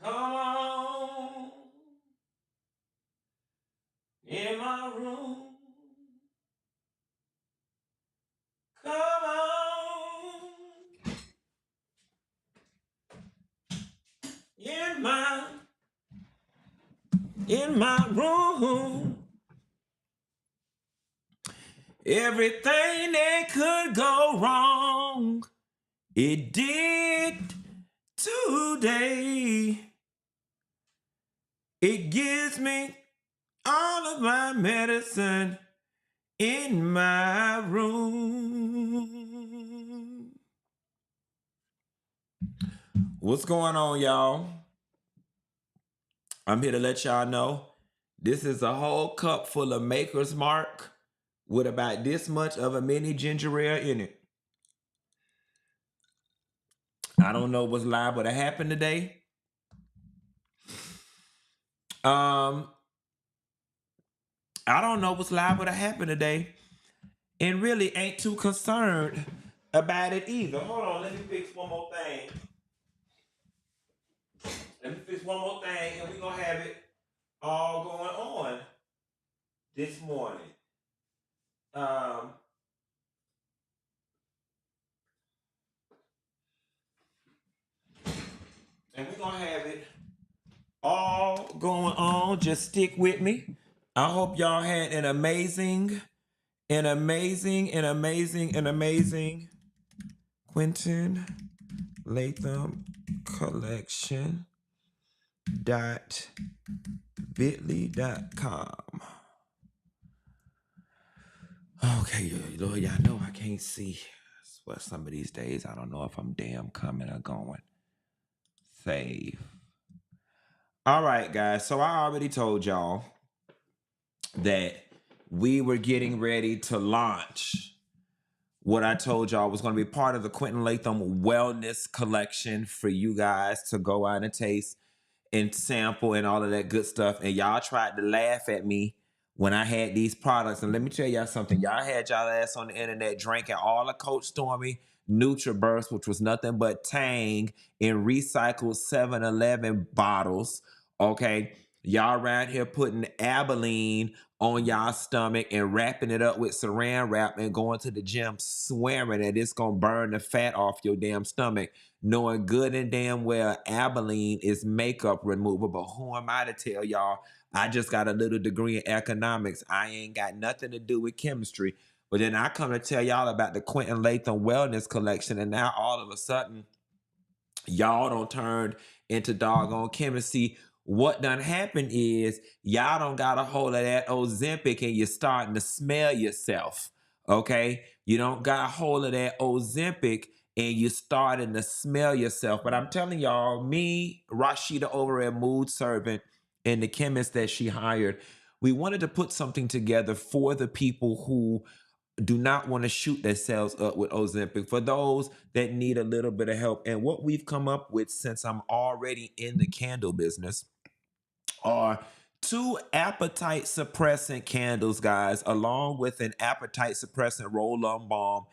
Come on in my room. Come on in my room. Everything that could go wrong, it did today. It gives me all of my medicine in my room. What's going on, y'all? I'm here to let y'all know this is a whole cup full of Maker's Mark with about this much of a mini ginger ale in it. I don't know what's liable to happen today. I don't know what's liable to happen today, and really ain't too concerned about it either. Hold on, let me fix one more thing. Let me fix one more thing, and we're gonna have it all going on this morning. Um, and we're gonna have it all going on. Just stick with me. I hope y'all had an amazing Quentin Latham collection dot bit.ly.com. Okay, Lord, y'all know I can't see. Well, some of these days I don't know if I'm damn coming or going. Save. All right, guys. So I already told y'all that we were getting ready to launch what I told y'all was going to be part of the Quentin Latham Wellness Collection for you guys to go out and taste and sample and all of that good stuff. And y'all tried to laugh at me when I had these products. And let me tell y'all something. Y'all had y'all ass on the internet drinking all of Coach Stormy NutriBurst, which was nothing but Tang in recycled 7-Eleven bottles. Okay. Y'all around here putting Abilene on y'all stomach and wrapping it up with saran wrap and going to the gym swearing that it's going to burn the fat off your damn stomach, knowing good and damn well Abilene is makeup remover. But who am I to tell y'all? I just got a little degree in economics. I ain't got nothing to do with chemistry. But then I come to tell y'all about the Quentin Latham Wellness Collection, and now all of a sudden, y'all don't turn into doggone chemistry. What done happened is y'all don't got a hold of that Ozempic and you're starting to smell yourself. Okay? You don't got a hold of that Ozempic and you're starting to smell yourself. But I'm telling y'all, me, Rashida over at Mood Servant, and the chemist that she hired, we wanted to put something together for the people who do not want to shoot themselves up with Ozempic, for those that need a little bit of help. And what we've come up with, since I'm already in the candle business, are 2 appetite suppressant candles, guys, along with an appetite suppressant roll-on balm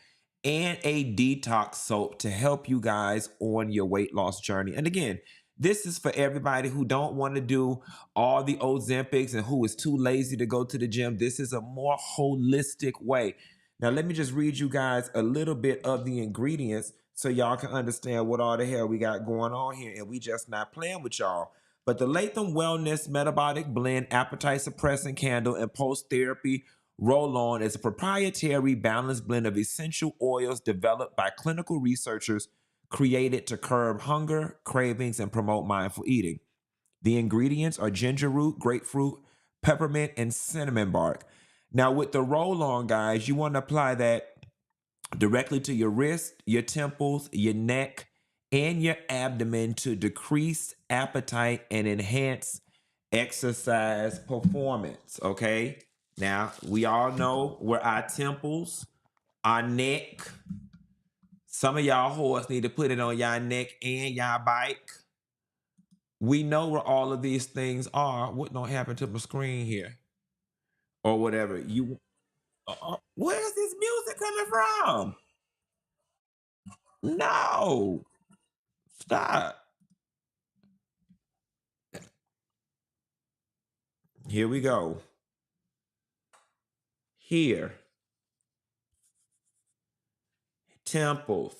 and a detox soap to help you guys on your weight loss journey. And again, this is for everybody who don't want to do all the Ozempics and who is too lazy to go to the gym. This is a more holistic way. Now, let me just read you guys a little bit of the ingredients so y'all can understand what all the hell we got going on here. And we just not playing with y'all. But the Latham Wellness Metabolic Blend Appetite Suppressant Candle and Post Therapy Roll On is a proprietary balanced blend of essential oils developed by clinical researchers created to curb hunger, cravings, and promote mindful eating. The ingredients are ginger root, grapefruit, peppermint, and cinnamon bark. Now, with the roll on, guys, you want to apply that directly to your wrist, your temples, your neck, and your abdomen to decrease appetite and enhance exercise performance. Okay. Now, we all know where our temples, our neck, some of y'all whores need to put it on y'all neck and y'all bike. We know where all of these things are. What don't happen to my screen here or whatever? Where's this music coming from? No, stop. Here we go. Here. Temples.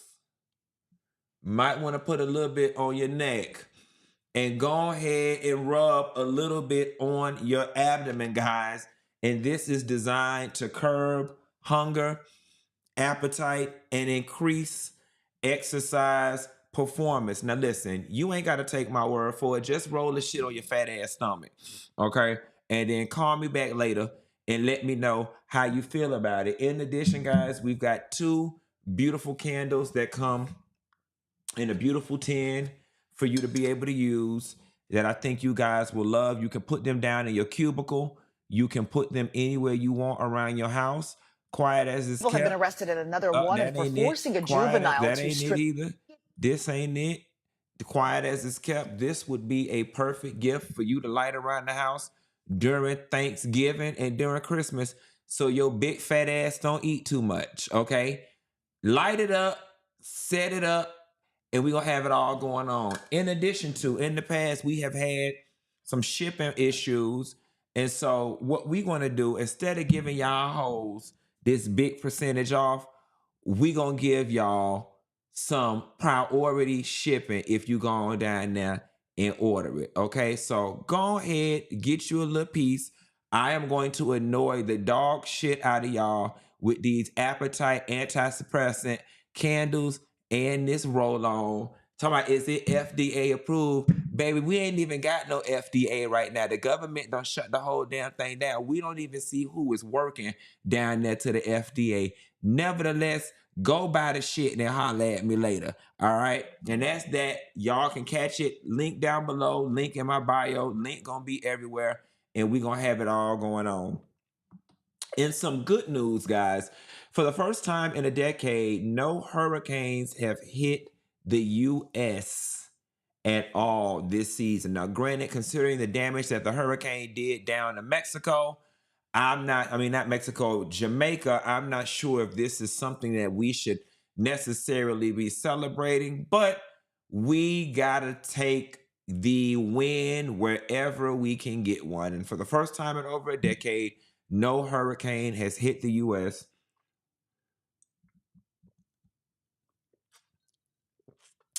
Might want to put a little bit on your neck. And go ahead and rub a little bit on your abdomen, guys. And this is designed to curb hunger, appetite, and increase exercise performance. Now listen, you ain't got to take my word for it. Just roll the shit on your fat ass stomach, okay? And then call me back later and let me know how you feel about it. In addition, guys, we've got 2 beautiful candles that come in a beautiful tin for you to be able to use that I think you guys will love. You can put them down in your cubicle. You can put them anywhere you want around your house. Quiet as it's kept. People have been arrested in another warrant for forcing a juvenile to strip. That ain't it either. This ain't it. The quiet as it's kept. This would be a perfect gift for you to light around the house during Thanksgiving and during Christmas, so your big fat ass don't eat too much. Okay, light it up, set it up, and we're gonna have it all going on. In addition to, in the past, we have had some shipping issues. And so what we're gonna do, instead of giving y'all hoes this big percentage off, we gonna give y'all some priority shipping if you go on down there and order it. Okay, so go ahead, get you a little piece. I am going to annoy the dog shit out of y'all with these appetite anti-suppressant candles and this roll-on. Talking about, is it FDA approved? Baby, we ain't even got no FDA right now. The government done shut the whole damn thing down. We don't even see who is working down there to the FDA. Nevertheless, go buy the shit and then holler at me later. All right? And that's that. Y'all can catch it. Link down below. Link in my bio. Link gonna be everywhere. And we gonna have it all going on. In some good news, guys, for the first time in a decade, no hurricanes have hit the U.S. at all this season. Now, granted, considering the damage that the hurricane did down in Mexico, not Mexico, Jamaica, I'm not sure if this is something that we should necessarily be celebrating, but we gotta take the win wherever we can get one. And for the first time in over a decade, no hurricane has hit the U.S.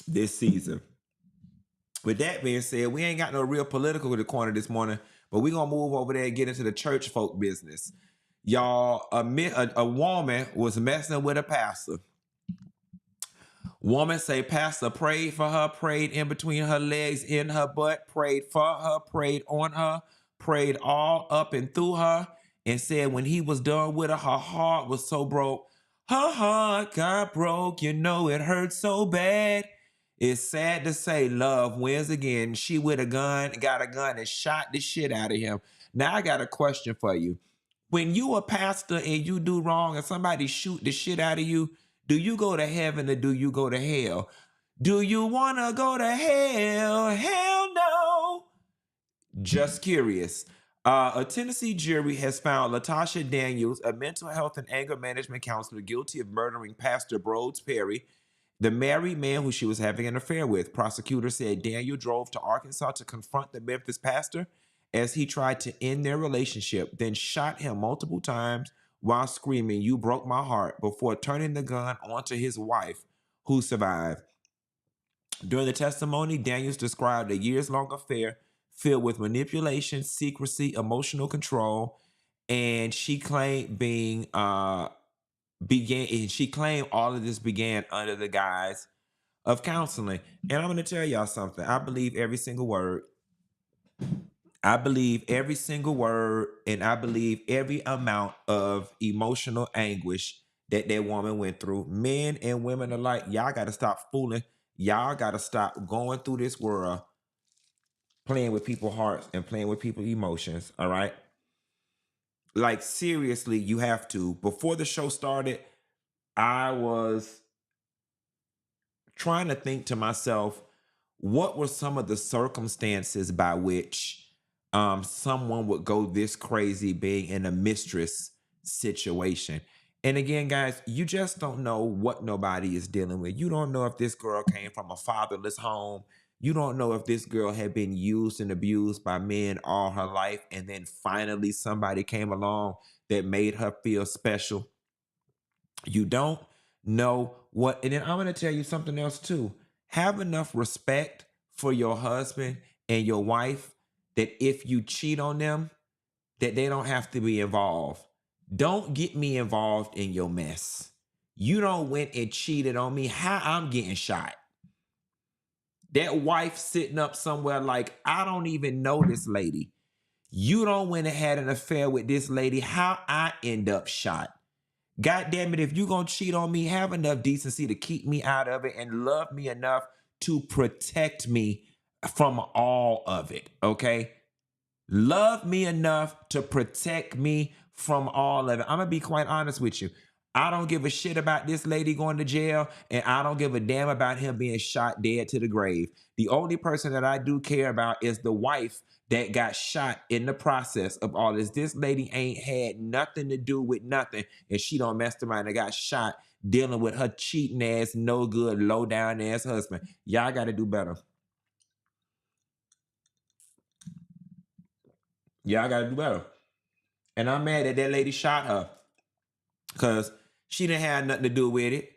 this season. With that being said, we ain't got no real political in the corner this morning, but we're going to move over there and get into the church folk business. Y'all, a woman was messing with a pastor. Woman say pastor prayed for her, prayed in between her legs, in her butt, prayed for her, prayed on her, prayed all up and through her, and said when he was done with her, her heart was so broke. Her heart got broke, you know it hurt so bad. It's sad to say love wins again. She got a gun and shot the shit out of him. Now I got a question for you. When you a pastor and you do wrong and somebody shoot the shit out of you, do you go to heaven or do you go to hell? Do you want to go to hell? Hell no. Just curious. A Tennessee jury has found Latasha Daniels, a mental health and anger management counselor, guilty of murdering Pastor Broads Perry, the married man who she was having an affair with. Prosecutors said Daniel drove to Arkansas to confront the Memphis pastor as he tried to end their relationship, then shot him multiple times while screaming, "You broke my heart," before turning the gun onto his wife, who survived. During the testimony, Daniels described a years-long affair filled with manipulation, secrecy, emotional control, and she claimed she claimed all of this began under the guise of counseling. And I'm going to tell y'all something. I believe every single word. I believe every single word, and I believe every amount of emotional anguish that woman went through. Men and women alike, y'all got to stop fooling. Y'all got to stop going through this world playing with people's hearts and playing with people's emotions, all right? Like, seriously, you have to. Before the show started, I was trying to think to myself, what were some of the circumstances by which someone would go this crazy being in a mistress situation? And again, guys, you just don't know what nobody is dealing with. You don't know if this girl came from a fatherless home. You don't know if this girl had been used and abused by men all her life, and then finally somebody came along that made her feel special. You don't know what. And then I'm going to tell you something else too. Have enough respect for your husband and your wife that if you cheat on them, that they don't have to be involved. Don't get me involved in your mess. You don't went and cheated on me. How I'm getting shot? That wife sitting up somewhere like, I don't even know this lady. You don't went and had an affair with this lady. How I end up shot? God damn it, if you gonna cheat on me, have enough decency to keep me out of it and love me enough to protect me from all of it, okay? Love me enough to protect me from all of it. I'm gonna be quite honest with you. I don't give a shit about this lady going to jail, and I don't give a damn about him being shot dead to the grave. The only person that I do care about is the wife that got shot in the process of all this. This lady ain't had nothing to do with nothing, and she don't mess around and got shot dealing with her cheating ass, no good, low down ass husband. Y'all got to do better. Y'all got to do better. And I'm mad that lady shot her because she didn't have nothing to do with it.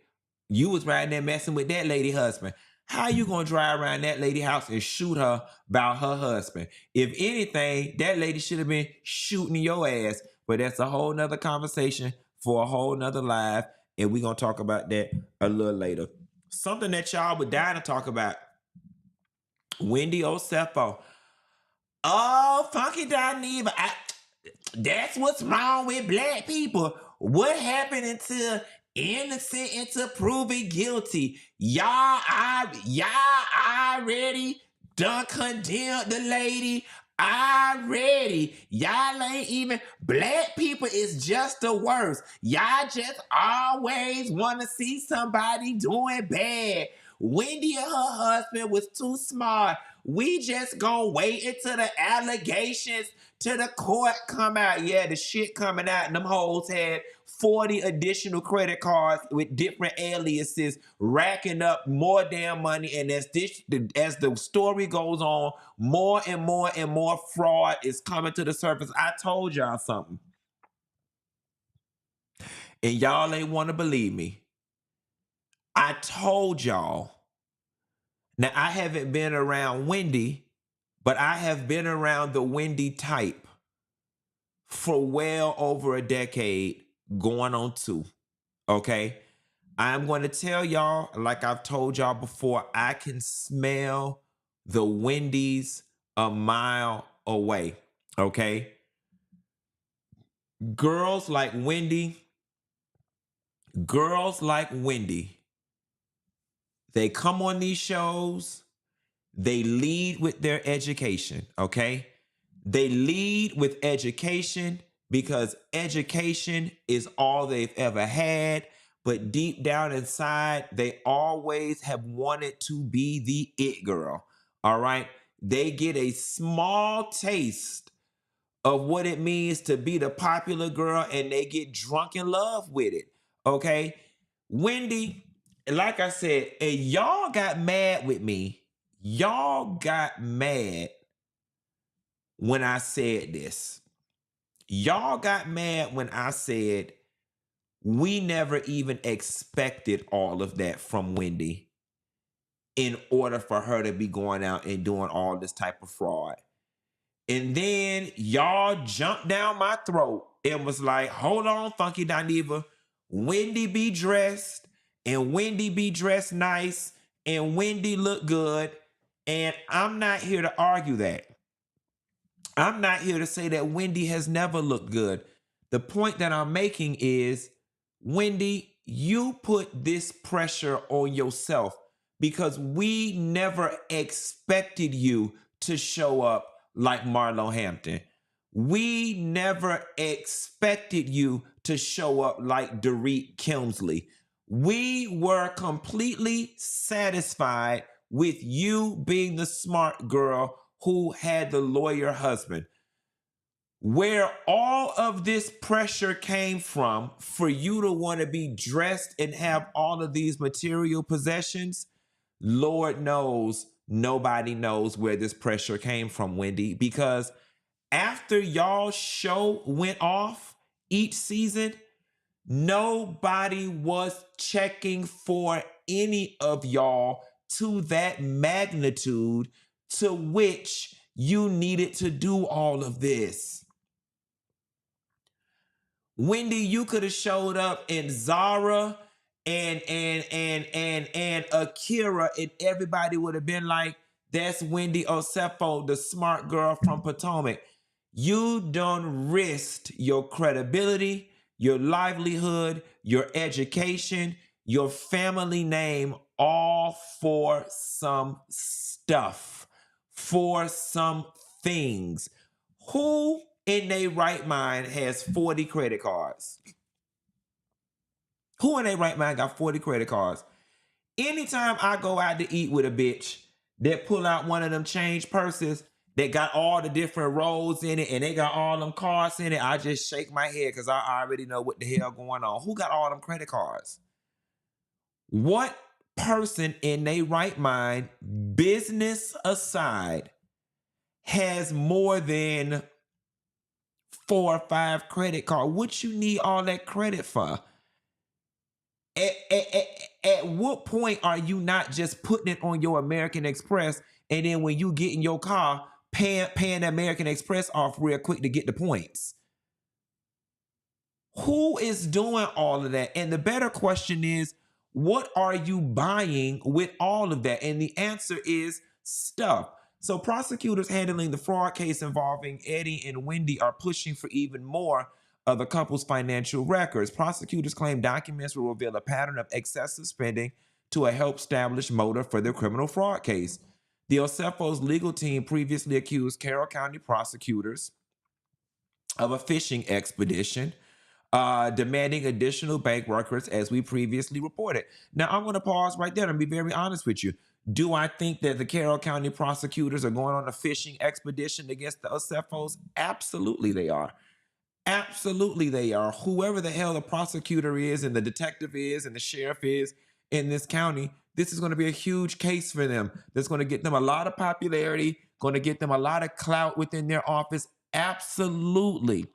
You was riding there messing with that lady husband. How you gonna drive around that lady house and shoot her about her husband? If anything, that lady should have been shooting your ass. But that's a whole nother conversation for a whole nother live. And we're gonna talk about that a little later. Something that y'all would die to talk about. Wendy Osefo. Oh, Funky Dineva. That's what's wrong with black people. What happened until innocent until proven guilty? Y'all already done condemned the lady. Already. Y'all ain't even, black people is just the worst. Y'all just always want to see somebody doing bad. Wendy and her husband was too smart. We just gonna wait until the allegations to the court come out. Yeah, the shit coming out, and them hoes had 40 additional credit cards with different aliases, racking up more damn money. And as the story goes on, more and more and more fraud is coming to the surface. I told y'all something, and y'all ain't want to believe me. I told y'all. Now, I haven't been around Wendy, but I have been around the Wendy type for well over a decade, going on 2. Okay? I'm going to tell y'all, like I've told y'all before, I can smell the Wendy's a mile away. Okay? Girls like Wendy, they come on these shows, they lead with their education, okay? They lead with education because education is all they've ever had, but deep down inside, they always have wanted to be the it girl, all right? They get a small taste of what it means to be the popular girl, and they get drunk in love with it, okay? Wendy, like I said, and y'all got mad with me. Y'all got mad when I said this. Y'all got mad when I said we never even expected all of that from Wendy in order for her to be going out and doing all this type of fraud. And then y'all jumped down my throat and was like, hold on, Funky Dineva. Wendy be dressed, and Wendy be dressed nice, and Wendy look good. And I'm not here to argue that. I'm not here to say that Wendy has never looked good. The point that I'm making is, Wendy, you put this pressure on yourself because we never expected you to show up like Marlo Hampton. We never expected you to show up like Dorit Kemsley. We were completely satisfied with you being the smart girl who had the lawyer husband. Where all of this pressure came from for you to want to be dressed and have all of these material possessions, Lord knows nobody knows where this pressure came from, Wendy, because after y'all show went off each season, nobody was checking for any of y'all to that magnitude to which you needed to do all of this. Wendy, you could have showed up in Zara and Akira, and everybody would have been like, that's Wendy Osefo, the smart girl from Potomac. You done risked your credibility, your livelihood, your education, your family name, all for some stuff, for some things. Who in their right mind has 40 credit cards? Who in their right mind got 40 credit cards? Anytime I go out to eat with a bitch that pull out one of them change purses that got all the different rolls in it and they got all them cards in it, I just shake my head because I already know what the hell going on. Who got all them credit cards? What person in their right mind, business aside, has more than 4 or 5 credit cards? What you need all that credit for? At what point are you not just putting it on your American Express, and then when you get in your car, paying the American Express off real quick to get the points? Who is doing all of that? And the better question is, what are you buying with all of that? And the answer is stuff. So prosecutors handling the fraud case involving Eddie and Wendy are pushing for even more of the couple's financial records. Prosecutors claim documents will reveal a pattern of excessive spending to help establish motive for their criminal fraud case. The Oseffo's legal team previously accused Carroll County prosecutors of a fishing expedition, demanding additional bank records, as we previously reported. Now, I'm going to pause right there and be very honest with you. Do I think that the Carroll County prosecutors are going on a fishing expedition against the Oseffos? Absolutely they are. Absolutely they are. Whoever the hell the prosecutor is and the detective is and the sheriff is in this county, this is going to be a huge case for them. That's going to get them a lot of popularity, going to get them a lot of clout within their office. Absolutely.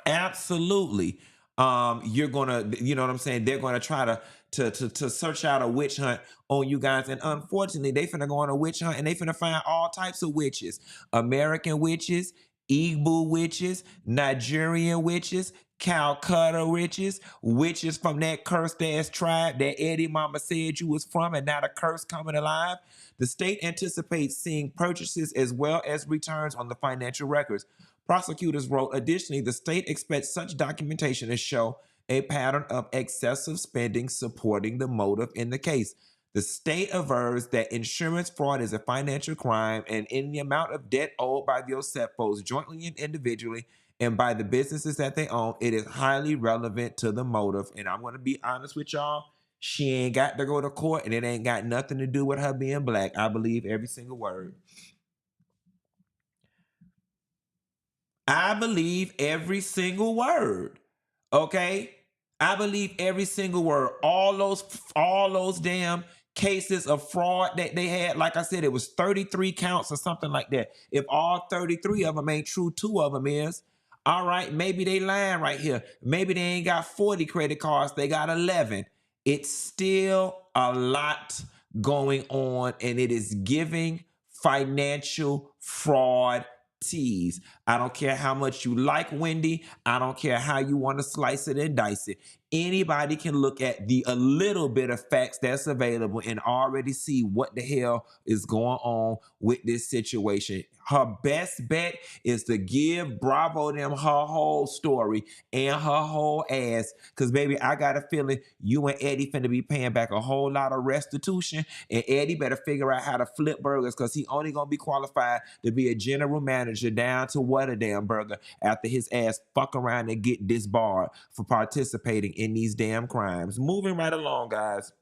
Absolutely. You're gonna, you know what I'm saying? They're gonna try to search out a witch hunt on you guys. And unfortunately, they finna go on a witch hunt and they finna find all types of witches. American witches, Igbo witches, Nigerian witches, Calcutta witches, witches from that cursed ass tribe that Eddie Mama said you was from, and now the curse coming alive. The state anticipates seeing purchases as well as returns on the financial records. Prosecutors wrote, additionally, the state expects such documentation to show a pattern of excessive spending supporting the motive in the case. The state avers that insurance fraud is a financial crime, and in the amount of debt owed by the Oseffos jointly and individually and by the businesses that they own, it is highly relevant to the motive. And I'm going to be honest with y'all, she ain't got to go to court, and it ain't got nothing to do with her being black. I believe every single word. I believe every single word. Okay? I believe every single word. All those damn cases of fraud that they had, like I said, it was 33 counts or something like that. If all 33 of them ain't true, 2 of them is. All right, maybe they lying right here. Maybe they ain't got 40 credit cards, they got 11. It's still a lot going on, and it is giving financial fraud tease. I don't care how much you like Wendy. I don't care how you want to slice it and dice it. Anybody can look at a little bit of facts that's available and already see what the hell is going on with this situation. Her best bet is to give Bravo them her whole story and her whole ass. Because, baby, I got a feeling you and Eddie finna be paying back a whole lot of restitution. And Eddie better figure out how to flip burgers, because he only going to be qualified to be a general manager down to what a damn burger after his ass fuck around and get disbarred for participating in these damn crimes. Moving right along, guys.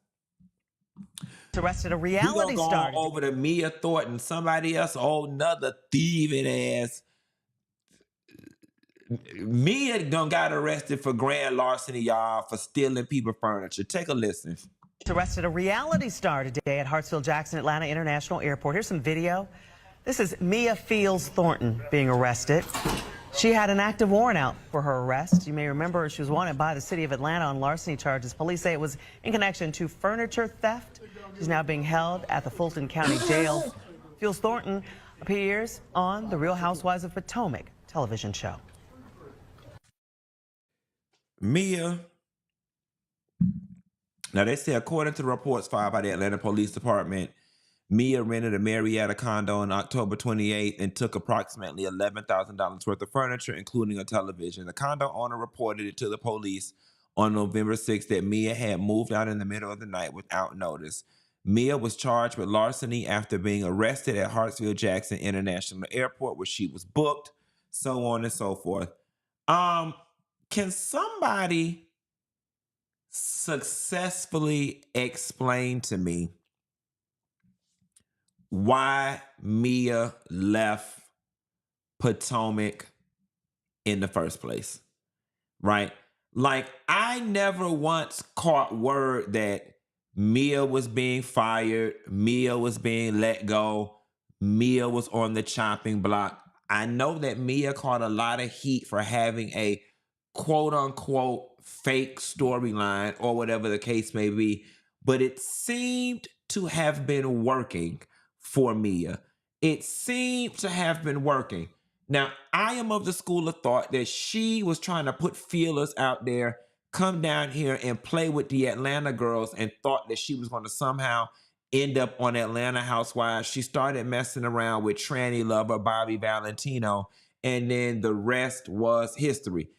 Arrested a reality star over to Mia Thornton, somebody else, another thieving ass. Mia done got arrested for grand larceny, y'all, for stealing people furniture. Take a listen. Arrested a reality star today at Hartsfield-Jackson Atlanta International Airport. Here's some video. This is Mia Fields Thornton being arrested. She had an active warrant out for her arrest. You may remember she was wanted by the city of Atlanta on larceny charges. Police say it was in connection to furniture theft. She's now being held at the Fulton County Jail. Fields Thornton appears on the Real Housewives of Potomac television show. Mia. Now, they say, according to the reports filed by the Atlanta Police Department, Mia rented a Marietta condo on October 28th and took approximately $11,000 worth of furniture, including a television. The condo owner reported it to the police on November 6th that Mia had moved out in the middle of the night without notice. Mia was charged with larceny after being arrested at Hartsfield-Jackson International Airport, where she was booked, so on and so forth. Can somebody successfully explain to me why Mia left Potomac in the first place? Right? Like, I never once caught word that Mia was being fired, Mia was being let go, Mia was on the chopping block. I know that Mia caught a lot of heat for having a quote-unquote fake storyline or whatever the case may be, but it seemed to have been working for Mia. It seemed to have been working. Now, I am of the school of thought that she was trying to put feelers out there, come down here and play with the Atlanta girls, and thought that she was going to somehow end up on Atlanta Housewives. She started messing around with tranny lover Bobby Valentino, and then the rest was history.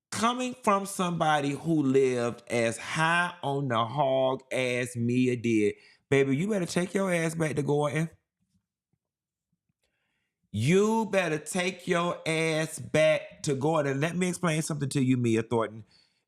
Coming from somebody who lived as high on the hog as Mia did, baby, you better take your ass back to Gordon. You better take your ass back to Gordon. Let me explain something to you, Mia Thornton.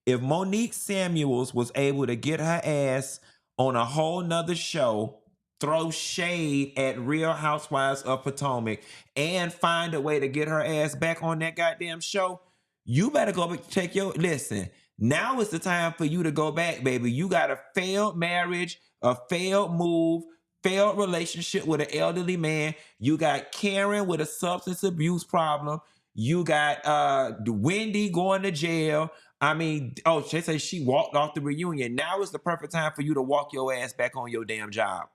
If Monique Samuels was able to get her ass on a whole nother show, throw shade at Real Housewives of Potomac, and find a way to get her ass back on that goddamn show, you better go take your, listen, now is the time for you to go back, baby. You got a failed marriage, a failed move, failed relationship with an elderly man. You got Karen with a substance abuse problem. You got Wendy going to jail. I mean, oh, they say she walked off the reunion. Now is the perfect time for you to walk your ass back on your damn job.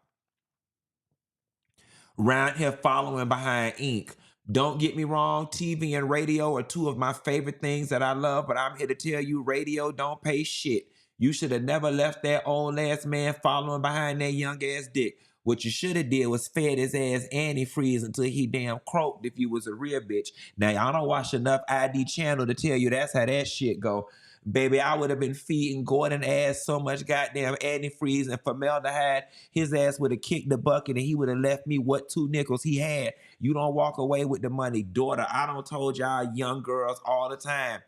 Round here following behind ink. Don't get me wrong, TV and radio are two of my favorite things that I love, but I'm here to tell you, radio don't pay shit. You should have never left that old ass man following behind that young ass dick. What you should have did was fed his ass antifreeze until he damn croaked if you was a real bitch. Now, y'all don't watch enough ID channel to tell you that's how that shit go. Baby, I would have been feeding Gordon ass so much goddamn antifreeze and formaldehyde, his ass would have kicked the bucket and he would have left me what 2 nickels he had. You don't walk away with the money. Daughter, I don't told y'all young girls all the time,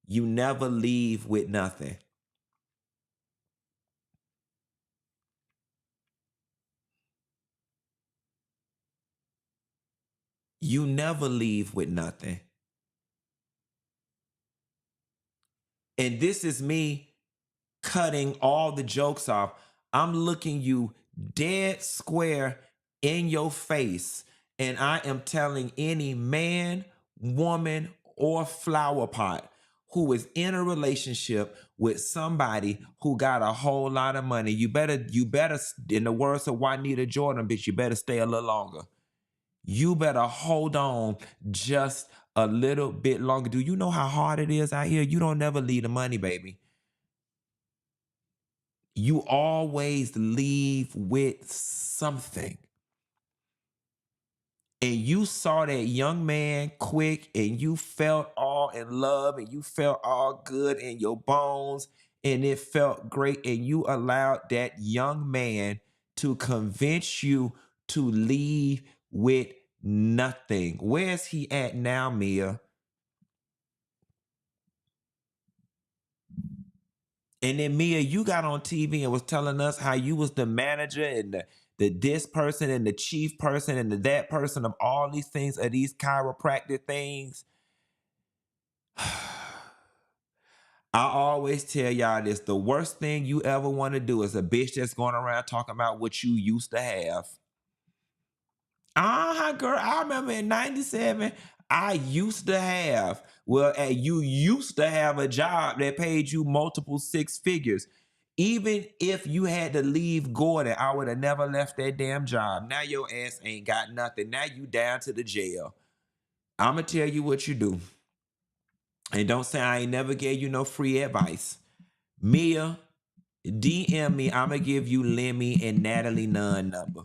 you never leave with nothing. You never leave with nothing. And this is me cutting all the jokes off. I'm looking you dead square in your face, and I am telling any man, woman, or flower pot who is in a relationship with somebody who got a whole lot of money, you better, in the words of Juanita Jordan, bitch, you better stay a little longer. You better hold on just a little bit longer. Do you know how hard it is out here? You don't never leave the money, baby. You always leave with something. And you saw that young man quick, and you felt all in love, and you felt all good in your bones, and it felt great, and you allowed that young man to convince you to leave with nothing. Where's he at now, Mia? And then, Mia, you got on TV and was telling us how you was the manager and the this person and the chief person and the that person of all these things, of these chiropractic things. I always tell y'all this. The worst thing you ever want to do is a bitch that's going around talking about what you used to have. Girl, I remember in 97, I used to have, you used to have a job that paid you multiple six figures. Even if you had to leave Gordon, I would have never left that damn job. Now your ass ain't got nothing. Now you down to the jail. I'm going to tell you what you do. And don't say I ain't never gave you no free advice. Mia, DM me. I'm going to give you Lemmy and Natalie Nunn number.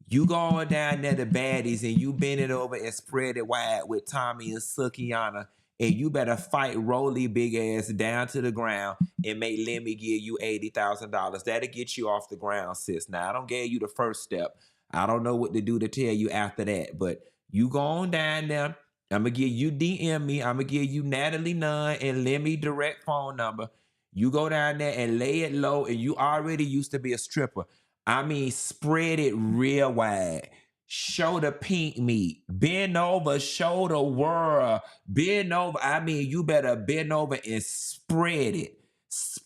You going down there to baddies and you bend it over and spread it wide with Tommy and Sukiana, and you better fight Rolly big ass down to the ground and make Lemmy give you $80,000. That'll get you off the ground, sis. Now, I don't give you the first step. I don't know what to do to tell you after that, but you go on down there. I'm going to give you DM me. I'm going to give you Natalie Nunn and Lemmy direct phone number. You go down there and lay it low, and you already used to be a stripper. I mean, spread it real wide. Show the pink meat. Bend over, show the world. Bend over. I mean, you better bend over and spread it.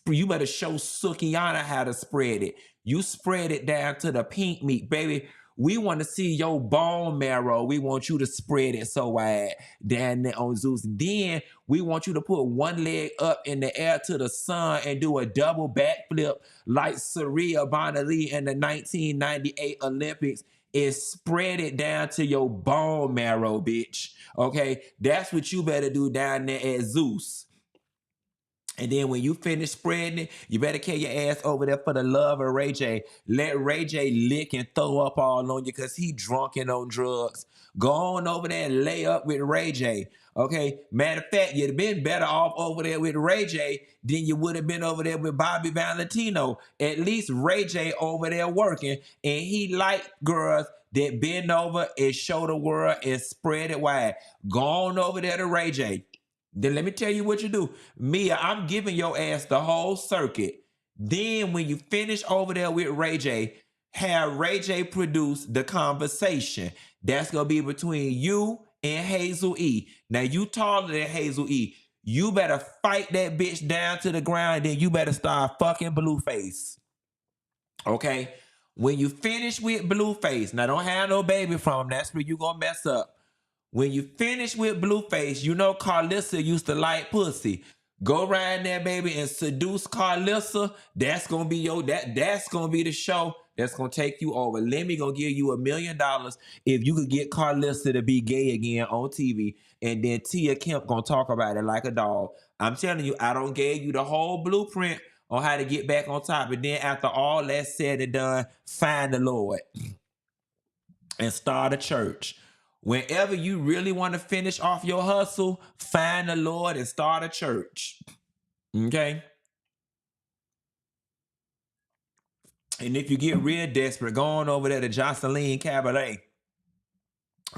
You better show Sukiana how to spread it. You spread it down to the pink meat, baby. We want to see your bone marrow. We want you to spread it so wide down there on Zeus. Then we want you to put one leg up in the air to the sun and do a double backflip like Saria Bonali in the 1998 Olympics and spread it down to your bone marrow, bitch. Okay? That's what you better do down there at Zeus. And then when you finish spreading it, you better carry your ass over there for the love of Ray J. Let Ray J lick and throw up all on you because he drunk and on drugs. Go on over there and lay up with Ray J. Okay? Matter of fact, you'd have been better off over there with Ray J than you would have been over there with Bobby Valentino. At least Ray J over there working, and he liked girls that bend over and show the world and spread it wide. Go on over there to Ray J. Then let me tell you what you do. Mia, I'm giving your ass the whole circuit. Then when you finish over there with Ray J, have Ray J produce the conversation. That's going to be between you and Hazel E. Now, you taller than Hazel E. You better fight that bitch down to the ground, then you better start fucking Blueface. Okay? When you finish with Blueface, now don't have no baby from him. That's where you going to mess up. When you finish with Blueface, you know Carlissa used to like pussy. Go around there, baby, and seduce Carlissa. That's gonna be that's gonna be the show that's gonna take you over. Lemmy gonna give you $1 million if you could get Carlissa to be gay again on TV. And then Tia Kemp gonna talk about it like a dog. I'm telling you, I don't give you the whole blueprint on how to get back on top. And then after all that's said and done, find the Lord and start a church. Whenever you really want to finish off your hustle, find the Lord and start a church. Okay? And if you get real desperate, go on over there to Jocelyn Cabernet.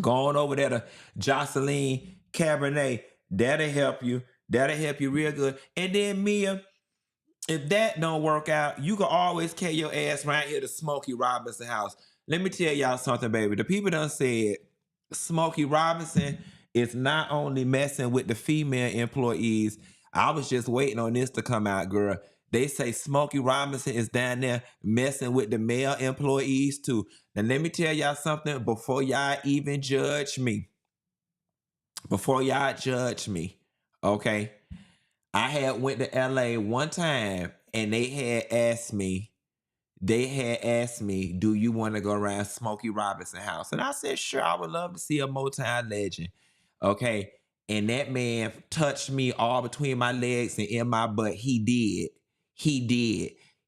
Go on over there to Jocelyn Cabernet. That'll help you. That'll help you real good. And then, Mia, if that don't work out, you can always carry your ass right here to Smokey Robinson house. Let me tell y'all something, baby. The people done said Smokey Robinson is not only messing with the female employees. I was just waiting on this to come out, girl. They say Smokey Robinson is down there messing with the male employees too. Now, let me tell y'all something before y'all even judge me. Before y'all judge me, okay? I had went to LA one time and they had asked me, do you want to go around Smokey Robinson house? And I said, sure, I would love to see a Motown legend. Okay. And that man touched me all between my legs and in my butt. He did.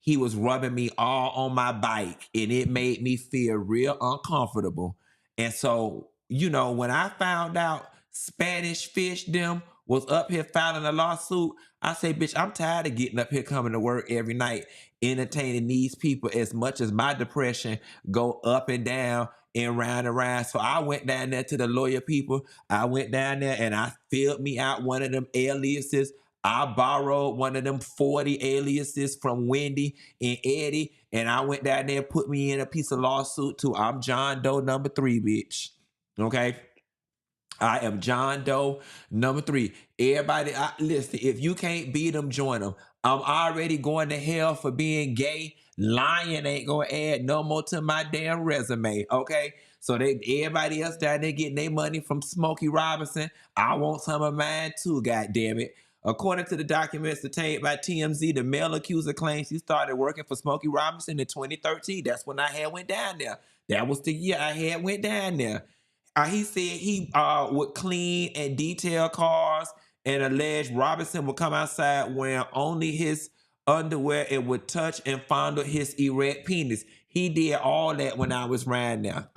He was rubbing me all on my bike and it made me feel real uncomfortable. And so, you know, when I found out Spanish Fish them was up here filing a lawsuit, I say, bitch, I'm tired of getting up here coming to work every night, entertaining these people as much as my depression go up and down and round and round. So I went down there to the lawyer people. I went down there and I filled me out one of them aliases. I borrowed one of them 40 aliases from Wendy and Eddie. And I went down there and put me in a piece of lawsuit too. I'm John Doe number 3, bitch. Okay? I am John Doe. Number 3, everybody, listen, if you can't beat them, join them. I'm already going to hell for being gay. Lying ain't going to add no more to my damn resume, okay? So everybody else down there getting their money from Smokey Robinson. I want some of mine too, goddammit. According to the documents obtained by TMZ, the male accuser claims he started working for Smokey Robinson in 2013. That's when I had went down there. That was the year I had went down there. He said he would clean and detail cars, and alleged Robinson would come outside wearing only his underwear and would touch and fondle his erect penis. He did all that when I was riding there.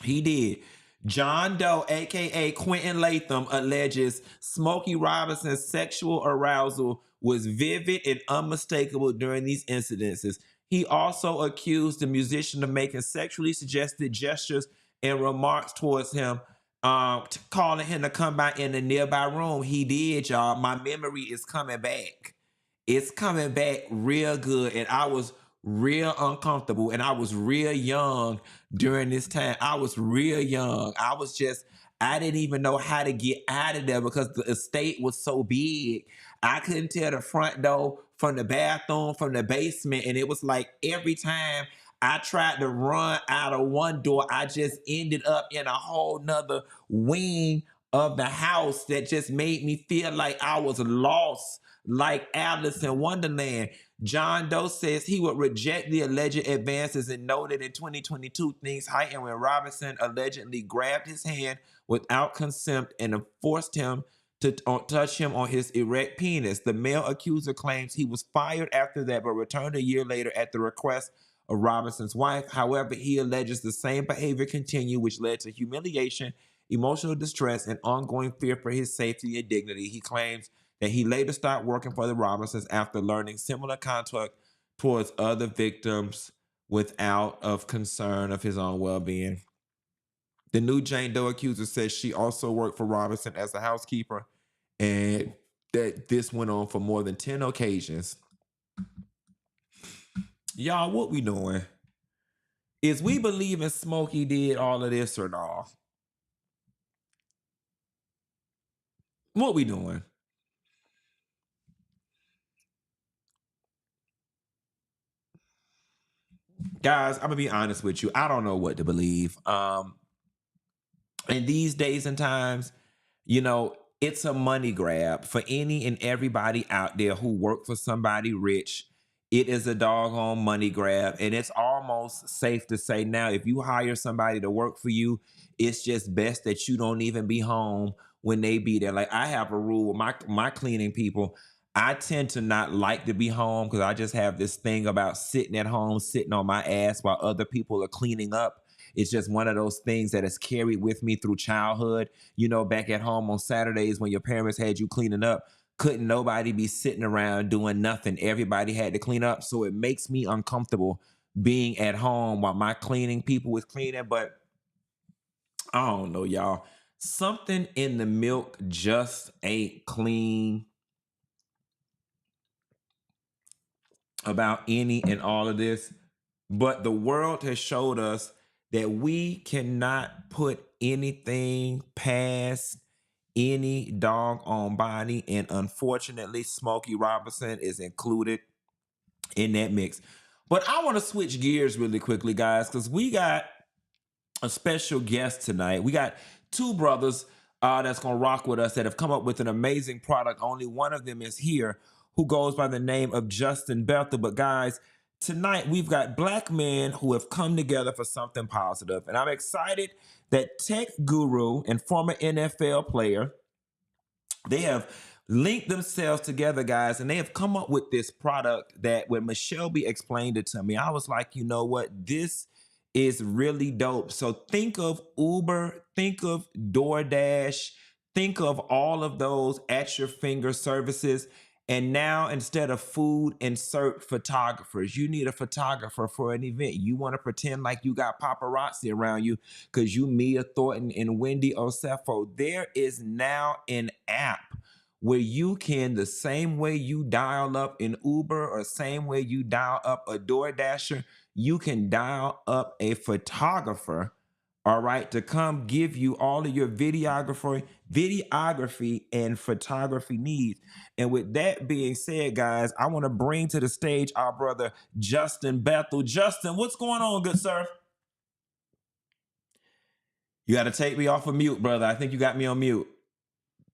He did. John Doe, aka Quentin Latham, alleges Smokey Robinson's sexual arousal was vivid and unmistakable during these incidences. He also accused the musician of making sexually suggested gestures and remarks towards him, calling him to come by in a nearby room. He did, y'all. My memory is coming back. It's coming back real good, and I was real uncomfortable, and I was real young during this time. I was real young. I didn't even know how to get out of there because the estate was so big. I couldn't tell the front door from the bathroom from the basement, and it was like every time I tried to run out of one door, I just ended up in a whole nother wing of the house that just made me feel like I was lost, like Alice in Wonderland. John Doe says he would reject the alleged advances and noted in 2022 things heightened when Robinson allegedly grabbed his hand without consent and forced him to touch him on his erect penis. The male accuser claims he was fired after that, but returned a year later at the request of Robinson's wife. However, he alleges the same behavior continued, which led to humiliation, emotional distress, and ongoing fear for his safety and dignity. He claims that he later stopped working for the Robinsons after learning similar conduct towards other victims without of concern of his own well-being. The new Jane Doe accuser says she also worked for Robinson as a housekeeper, and that this went on for more than 10 occasions. Y'all, what we doing? Is we believing Smokey did all of this or not? What we doing? Guys, I'm gonna be honest with you. I don't know what to believe. In these days and times, you know, it's a money grab for any and everybody out there who work for somebody rich. It is a doggone money grab, and it's almost safe to say now, if you hire somebody to work for you, it's just best that you don't even be home when they be there. Like, I have a rule with my cleaning people. I tend to not like to be home because I just have this thing about sitting at home, sitting on my ass while other people are cleaning up. It's just one of those things that has carried with me through childhood. You know, back at home on Saturdays when your parents had you cleaning up, couldn't nobody be sitting around doing nothing. Everybody had to clean up. So it makes me uncomfortable being at home while my cleaning people was cleaning. But I don't know, y'all. Something in the milk just ain't clean about any and all of this. But the world has showed us that we cannot put anything past any doggone body. And unfortunately, Smokey Robinson is included in that mix. But I want to switch gears really quickly, guys, because we got a special guest tonight. We got two brothers that's going to rock with us that have come up with an amazing product. Only one of them is here, who goes by the name of Justin Bethel. But guys, tonight we've got black men who have come together for something positive. And I'm excited that tech guru and former NFL player, they have linked themselves together, guys, and they have come up with this product that when Michelle B explained it to me, I was like, you know what? This is really dope. So think of Uber, think of DoorDash, think of all of those at your finger services. And now, instead of food, insert photographers. You need a photographer for an event. You want to pretend like you got paparazzi around you because you Mia Thornton and Wendy Osefo. There is now an app where you can, the same way you dial up an Uber or same way you dial up a DoorDasher, you can dial up a photographer all right, to come give you all of your videography and photography needs. And with that being said, guys, I want to bring to the stage our brother Justin Bethel. Justin, what's going on, good sir? You got to take me off of mute, brother. I think you got me on mute.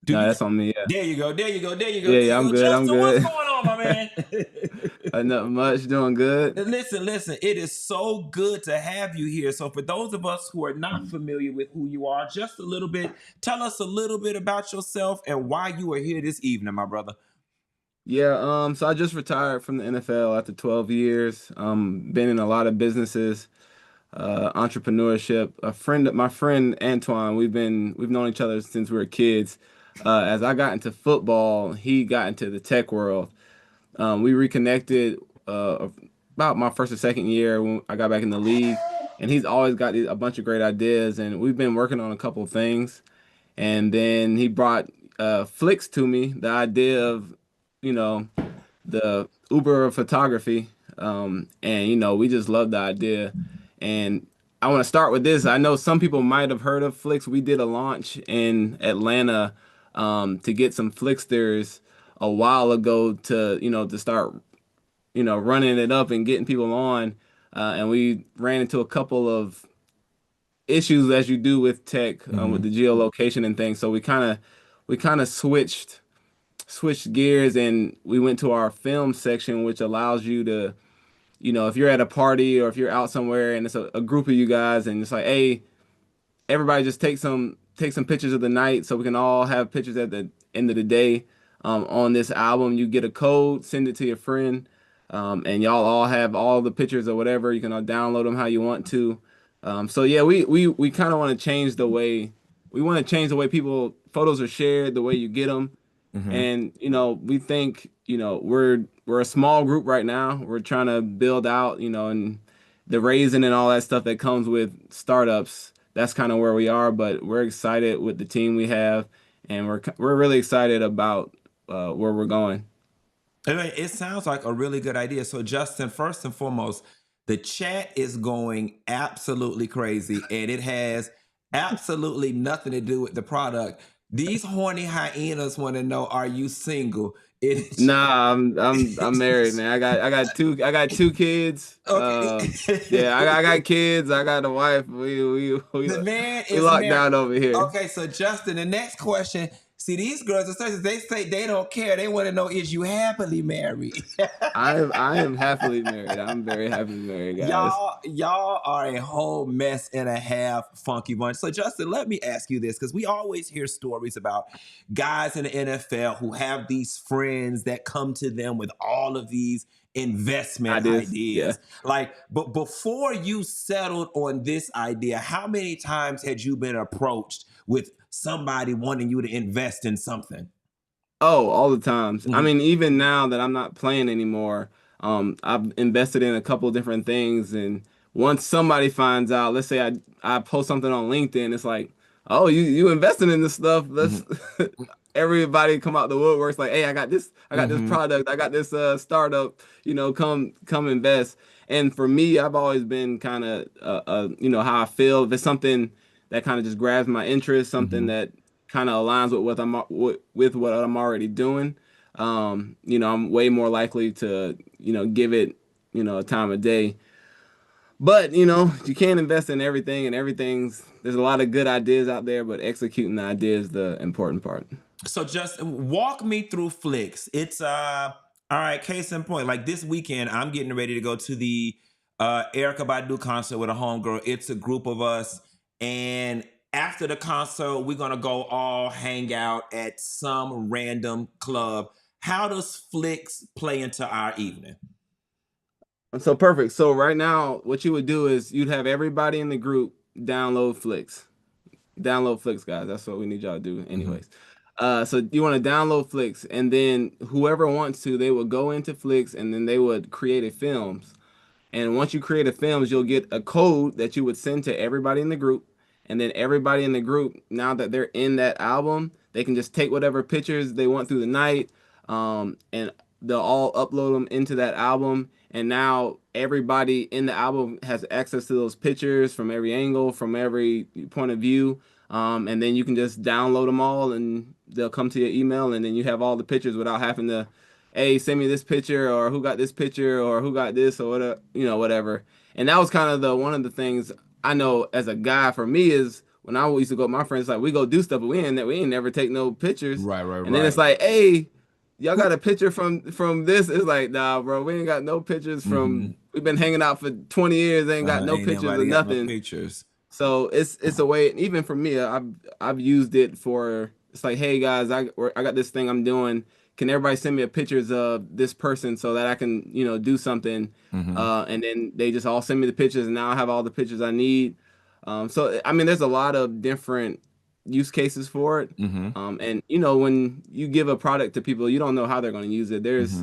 No, that's on me. Yeah. There you go. Yeah, I'm good. Justin, I'm good. what's going on, my man? Not much. Doing good. Listen. It is so good to have you here. So for those of us who are not familiar with who you are, just a little bit, tell us a little bit about yourself and why you are here this evening, my brother. Yeah. So I just retired from the NFL after 12 years. Been in a lot of businesses, entrepreneurship. My friend Antoine, we've known each other since we were kids. As I got into football, he got into the tech world. We reconnected about my first or second year when I got back in the league, and he's always got a bunch of great ideas, and we've been working on a couple of things. And then he brought Flicks to me, the idea of, the Uber of photography. And we just love the idea. And I want to start with this. I know some people might have heard of Flicks. We did a launch in Atlanta to get some Flicksters a while ago to start, running it up and getting people on. And we ran into a couple of issues as you do with tech, with the geolocation and things. So we kind of switched gears, and we went to our film section, which allows you to, if you're at a party or if you're out somewhere and it's a group of you guys and it's like, hey, everybody just take some pictures of the night so we can all have pictures at the end of the day. On this album, you get a code, send it to your friend, and y'all all have all the pictures or whatever. You can all download them how you want to. So yeah, we kind of want to change the way photos are shared, the way you get them. And we think we're a small group right now. We're trying to build out, and the raising and all that stuff that comes with startups. That's kind of where we are, but we're excited with the team we have, and we're really excited about where we're going. It sounds like a really good idea. So Justin, first and foremost, the chat is going absolutely crazy, and it has absolutely nothing to do with the product. These horny hyenas want to know: are you single? Nah, I'm married, man. I got two kids. Okay. Yeah, I got kids. I got a wife. We locked down over here. Okay, so Justin, the next question. See, these girls, they say they don't care. They want to know: is you happily married? I am happily married. I'm very happily married, guys. Y'all are a whole mess and a half, funky bunch. So Justin, let me ask you this, because we always hear stories about guys in the NFL who have these friends that come to them with all of these investment ideas. Yeah. But before you settled on this idea, how many times had you been approached with somebody wanting you to invest in something? Oh, all the times. I mean, even now that I'm not playing anymore, I've invested in a couple of different things, and once somebody finds out, let's say I post something on LinkedIn, it's like, oh, you investing in this stuff. Let's everybody come out the woodworks like, hey, I got this product, I got this startup, come invest. And for me, I've always been kind of how I feel. If it's something that kind of just grabs my interest, something that kind of aligns with what I'm already doing, I'm way more likely to give it a time of day. But you can't invest in everything, and there's a lot of good ideas out there, but executing the idea is the important part. So just walk me through Flicks. It's all right, case in point, like this weekend I'm getting ready to go to the Erykah Badu concert with a homegirl. It's a group of us, and after the concert, we're going to go all hang out at some random club. How does Flicks play into our evening? So perfect. So right now, what you would do is you'd have everybody in the group download Flicks. Download Flicks, guys. That's what we need y'all to do anyways. So you want to download Flicks, and then whoever wants to, they would go into Flicks, and then they would create a films. And once you create a films, you'll get a code that you would send to everybody in the group. And then everybody in the group, now that they're in that album, they can just take whatever pictures they want through the night. And they'll all upload them into that album, and now everybody in the album has access to those pictures from every angle, from every point of view. And then you can just download them all, and they'll come to your email, and then you have all the pictures without having to, hey, send me this picture, or who got this picture, or who got this, or whatever, whatever. And that was kind of the one of the things I know as a guy for me is when I used to go with my friends, like we go do stuff, but we ain't never take no pictures. Right. And then it's like, hey, y'all got a picture from this? It's like, nah, bro, we ain't got no pictures from. We've been hanging out for 20 years, ain't got no pictures or nothing. No pictures. So it's a way. Even for me, I've used it for. It's like, hey guys, I got this thing I'm doing. Can everybody send me a pictures of this person so that I can do something? And then they just all send me the pictures, and now I have all the pictures I need. So I mean, there's a lot of different use cases for it. And when you give a product to people, you don't know how they're going to use it. There's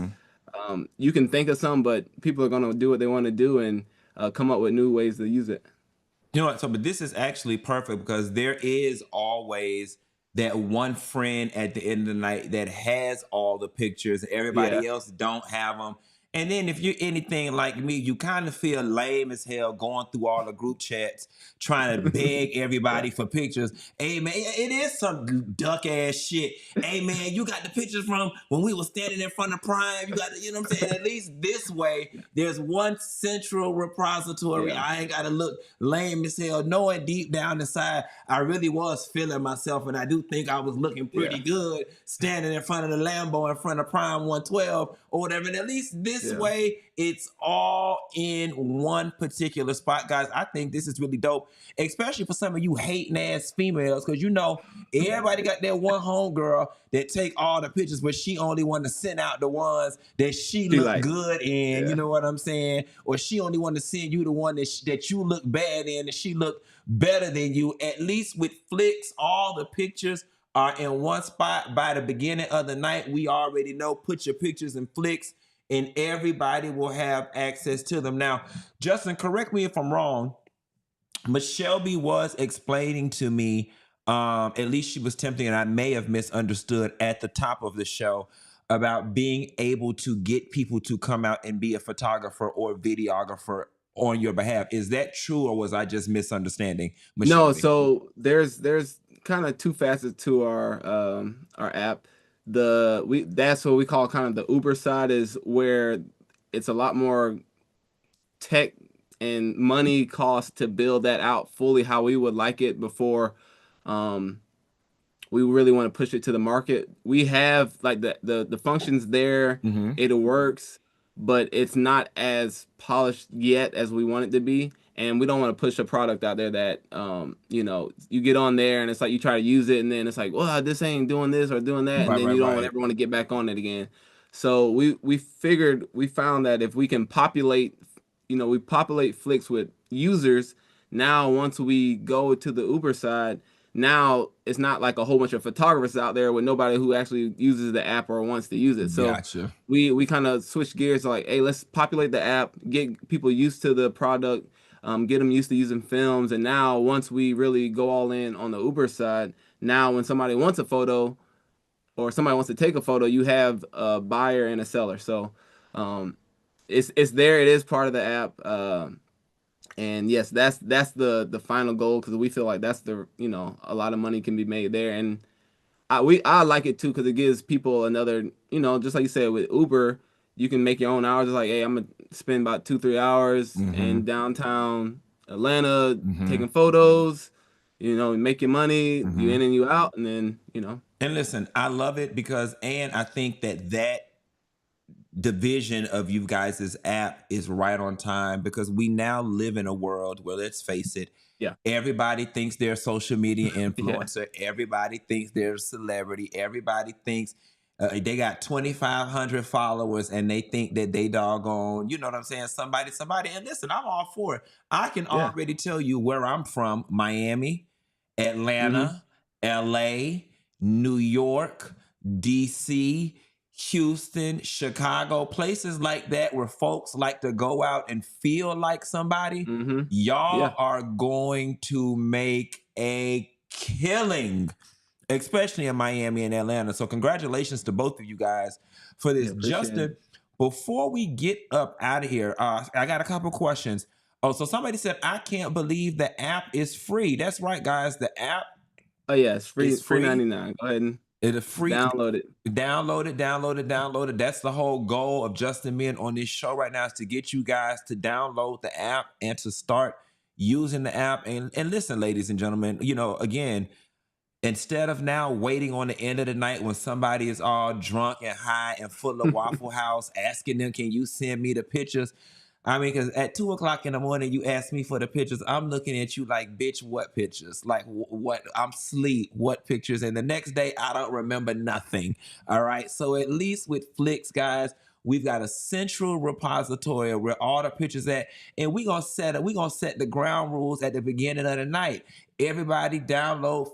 you can think of some, but people are going to do what they want to do and come up with new ways to use it. You know what? So, but this is actually perfect because there is always that one friend at the end of the night that has all the pictures. Everybody else don't have them. And then if you're anything like me, you kind of feel lame as hell going through all the group chats, trying to beg everybody for pictures. Hey, man, it is some duck ass shit. Hey, man, you got the pictures from when we were standing in front of Prime. You got the, you know what I'm saying? At least this way, there's one central repository. I ain't got to look lame as hell, knowing deep down inside, I really was feeling myself. And I do think I was looking pretty good standing in front of the Lambo in front of Prime 112 or whatever. And at least this way, it's all in one particular spot. Guys, I think this is really dope, especially for some of you hating ass females, because everybody got that one homegirl that take all the pictures, but she only want to send out the ones that she look good in, you know what I'm saying? Or she only want to send you the one that you look bad in, and she look better than you. At least with Flicks, all the pictures are in one spot. By the beginning of the night, we already know, put your pictures in Flicks, and everybody will have access to them. Now, Justin, correct me if I'm wrong. Michelle B was explaining to me, at least she was tempting, and I may have misunderstood at the top of the show, about being able to get people to come out and be a photographer or videographer on your behalf. Is that true, or was I just misunderstanding Michelle? No, so there's kind of two facets to our app. That's what we call kind of the Uber side, is where it's a lot more tech and money cost to build that out fully how we would like it before we really want to push it to the market. We have like the functions there, it works, but it's not as polished yet as we want it to be. And we don't want to push a product out there that, you get on there and it's like you try to use it and then it's like, well, this ain't doing this or doing that. And then you don't ever want to get back on it again. So we found that if we can populate, we populate Flicks with users. Now, once we go to the Uber side, now it's not like a whole bunch of photographers out there with nobody who actually uses the app or wants to use it. So we kind of switch gears to like, hey, let's populate the app, get people used to the product, get them used to using films. And now once we really go all in on the Uber side, now when somebody wants a photo or somebody wants to take a photo, you have a buyer and a seller. So it's there. It is part of the app. And yes, that's the final goal, because we feel like that's a lot of money can be made there. And I like it too, because it gives people another, just like you said with Uber, you can make your own hours. It's like, hey, I'm gonna spend about 2-3 hours in downtown Atlanta taking photos, making money, you in and you out, and then And listen, I love it because, and I think that division of you guys' app is right on time, because we now live in a world where, let's face it, everybody thinks they're a social media influencer. Everybody thinks they're a celebrity. Everybody thinks they got 2,500 followers and they think that they doggone, you know what I'm saying, somebody. And listen, I'm all for it. I can already tell you where I'm from: Miami, Atlanta, LA, New York, DC, Houston, Chicago, places like that where folks like to go out and feel like somebody. Y'all are going to make a killing especially in Miami and Atlanta. So congratulations to both of you guys for this. Yeah, Justin, before we get up out of here, I got a couple questions. Oh, so somebody said, I can't believe the app is free. That's right, guys. The app it's free. is free. Free 99. Go ahead and it's free. Download it. Download it. That's the whole goal of Justin Men on this show right now, is to get you guys to download the app and to start using the app. And listen, ladies and gentlemen, again, instead of now waiting on the end of the night when somebody is all drunk and high and full of Waffle House, asking them, can you send me the pictures? I mean, because at 2 o'clock in the morning, you ask me for the pictures. I'm looking at you like, bitch, what pictures? Like, what? I'm asleep. What pictures? And the next day, I don't remember nothing. All right. So at least with Flix, guys, we've got a central repository where all the pictures at, and we're gonna set the ground rules at the beginning of the night. Everybody download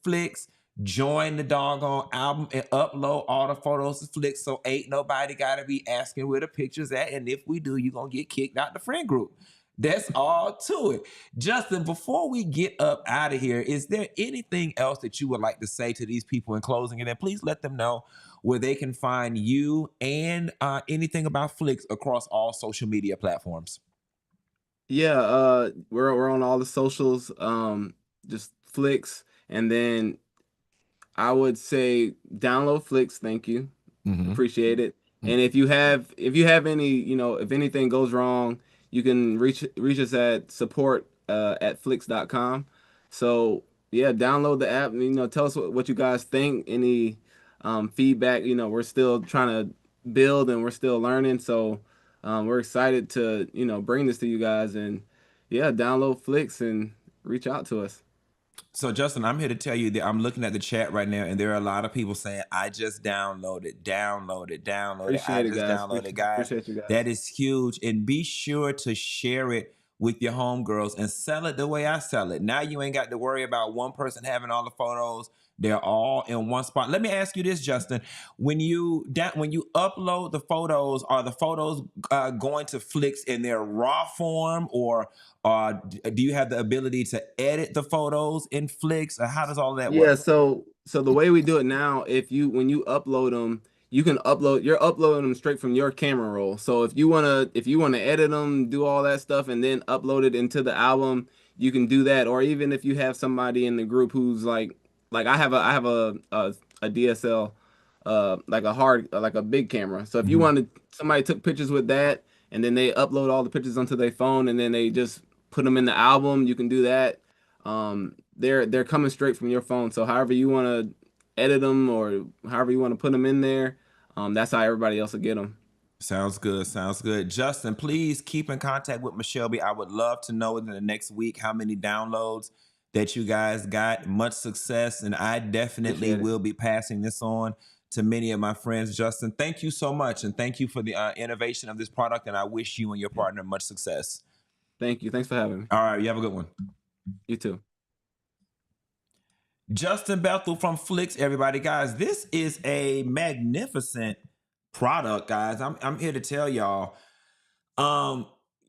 Flix, join the doggone album, and upload all the photos to Flix, so ain't nobody gotta be asking where the pictures at. And if we do, you're gonna get kicked out the friend group. That's all to it. Justin, before we get up out of here, is there anything else that you would like to say to these people in closing? And then please let them know where they can find you and anything about Flix across all social media platforms. Yeah, we're on all the socials, just Flix, and then I would say download Flix. Thank you, appreciate it. And if you have any, if anything goes wrong, you can reach us at support@flix.com. So yeah, download the app. Tell us what you guys think. Any feedback. We're still trying to build and we're still learning. So we're excited to bring this to you guys, and yeah, download Flix and reach out to us. So Justin, I'm here to tell you that I'm looking at the chat right now, and there are a lot of people saying, I just downloaded. Appreciate it, guys. Appreciate you guys. That is huge. And be sure to share it with your homegirls and sell it the way I sell it. Now you ain't got to worry about one person having all the photos. They're all in one spot. Let me ask you this, Justin. When you upload the photos, are the photos going to Flix in their raw form, or do you have the ability to edit the photos in Flix? Or how does all that work? Yeah, so the way we do it now, when you upload them, you're uploading them straight from your camera roll. So if you wanna edit them, do all that stuff, and then upload it into the album, you can do that. Or even if you have somebody in the group who's like I have a DSL, like a big camera. So if you wanted, somebody took pictures with that, and then they upload all the pictures onto their phone, and then they just put them in the album, you can do that. They're coming straight from your phone. So however you want to edit them, or however you want to put them in there, that's how everybody else will get them. Sounds good. Justin, please keep in contact with Michelle. I would love to know in the next week how many downloads that you guys got. Much success, and I definitely will be passing this on to many of my friends. Justin, thank you so much, and thank you for the innovation of this product, and I wish you and your partner much success. Thank you. Thanks for having me. All right, you have a good one. You too. Justin Bethel from Flix, everybody. Guys, this is a magnificent product, guys. I'm here to tell y'all,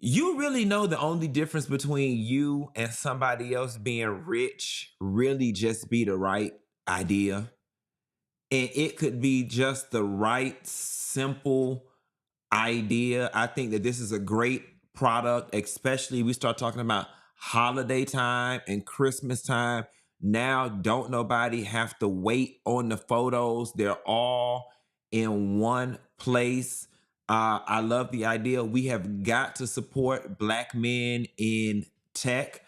you really know the only difference between you and somebody else being rich really just be the right idea. And it could be just the right, simple idea. I think that this is a great product, especially we start talking about holiday time and Christmas time. Now, don't nobody have to wait on the photos. They're all in one place. I love the idea. We have got to support Black men in tech.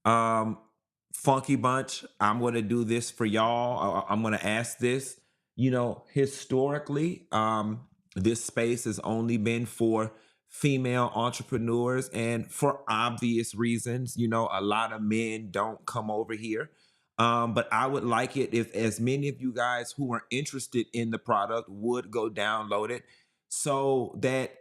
Funky Bunch, I'm going to do this for y'all. I'm going to ask this. Historically, this space has only been for female entrepreneurs, and for obvious reasons, a lot of men don't come over here. But I would like it if as many of you guys who are interested in the product would go download it, so that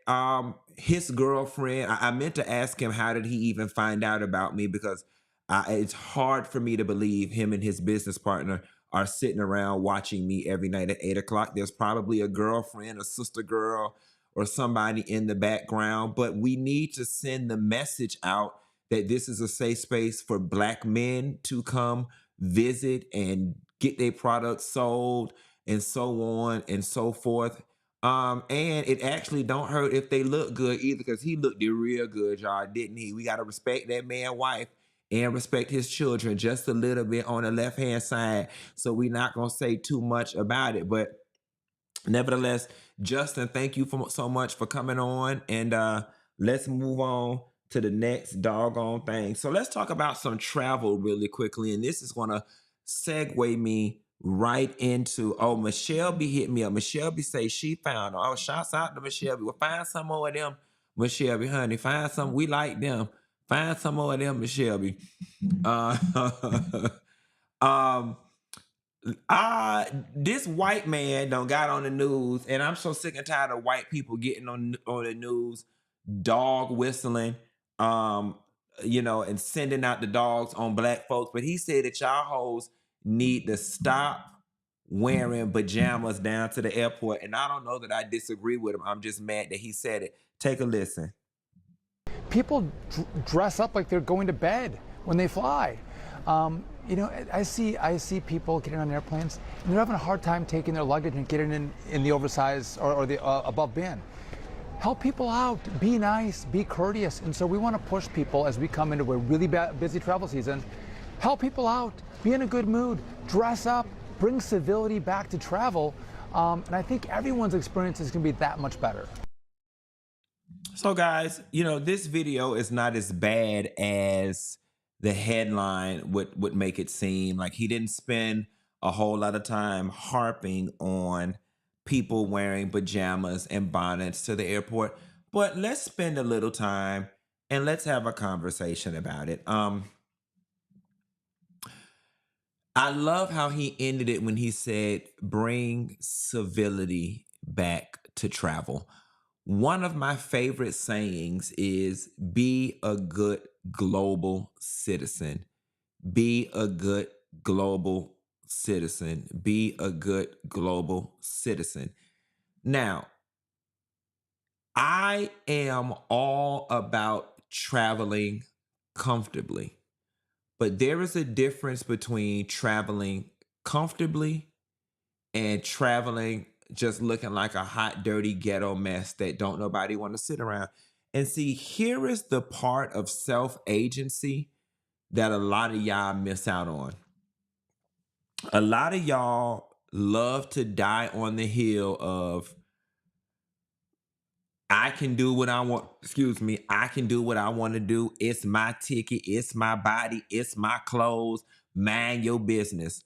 his girlfriend, I meant to ask him, how did he even find out about me? Because it's hard for me to believe him and his business partner are sitting around watching me every night at 8 o'clock. There's probably a girlfriend, a sister girl, or somebody in the background, but we need to send the message out that this is a safe space for Black men to come visit and get their products sold and so on and so forth. And it actually don't hurt if they look good either, because he looked real good, y'all, didn't he? We got to respect that man's wife and respect his children just a little bit on the left-hand side. So we're not going to say too much about it. But nevertheless, Justin, thank you so much for coming on. And let's move on to the next doggone thing. So let's talk about some travel really quickly. And this is going to segue me right into, Michelle B hit me up. Michelle B say she found, shouts out to Michelle B. Well, find some more of them, Michelle B, honey. Find some, we like them. Find some more of them, Michelle B. This white man done got on the news, and I'm so sick and tired of white people getting on the news, dog whistling, and sending out the dogs on black folks. But he said that y'all hoes need to stop wearing pajamas down to the airport. And I don't know that I disagree with him. I'm just mad that he said it. Take a listen. People dress up like they're going to bed when they fly. I see people getting on airplanes and they're having a hard time taking their luggage and getting in the oversized or the above bin. Help people out, be nice, be courteous. And so we want to push people as we come into a really busy travel season. Help people out, be in a good mood, dress up, bring civility back to travel. And I think everyone's experience is going to be that much better. So guys, this video is not as bad as the headline would make it seem. Like, he didn't spend a whole lot of time harping on people wearing pajamas and bonnets to the airport. But let's spend a little time and let's have a conversation about it. I love how he ended it when he said, bring civility back to travel. One of my favorite sayings is, be a good global citizen. Be a good global citizen. Be a good global citizen. Now, I am all about traveling comfortably, but there is a difference between traveling comfortably and traveling just looking like a hot, dirty ghetto mess that don't nobody want to sit around. And see, here is the part of self-agency that a lot of y'all miss out on. A lot of y'all love to die on the hill of, I can do what I want. I can do what I want to do. It's my ticket. It's my body. It's my clothes. Mind your business.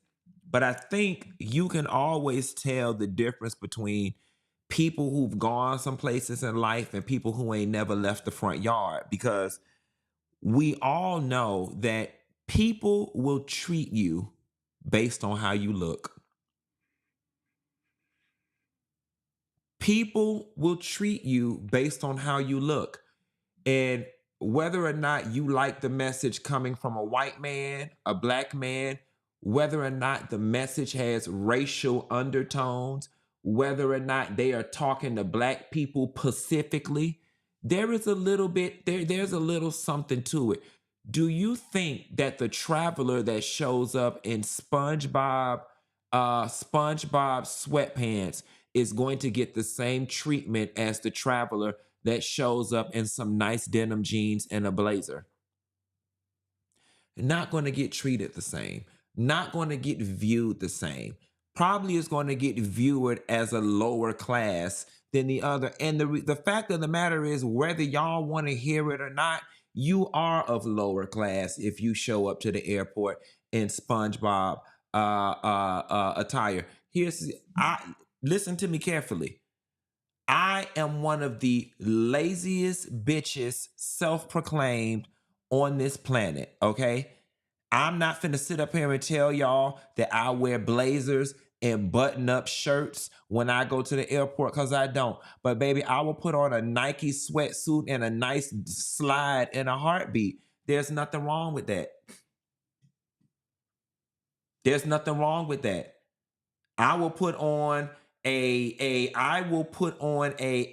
But I think you can always tell the difference between people who've gone some places in life and people who ain't never left the front yard, because we all know that people will treat you based on how you look. People will treat you based on how you look. And whether or not you like the message coming from a white man, a black man, whether or not the message has racial undertones, whether or not they are talking to black people specifically, there is a little bit, there's a little something to it. Do you think that the traveler that shows up in SpongeBob sweatpants is going to get the same treatment as the traveler that shows up in some nice denim jeans and a blazer? Not going to get treated the same. Not going to get viewed the same. Probably is going to get viewed as a lower class than the other. And the fact of the matter is, whether y'all want to hear it or not, you are of lower class if you show up to the airport in SpongeBob attire. Listen to me carefully. I am one of the laziest bitches, self-proclaimed, on this planet, okay? I'm not finna sit up here and tell y'all that I wear blazers and button-up shirts when I go to the airport, because I don't. But baby, I will put on a Nike sweatsuit and a nice slide in a heartbeat. There's nothing wrong with that. There's nothing wrong with that. I will put on a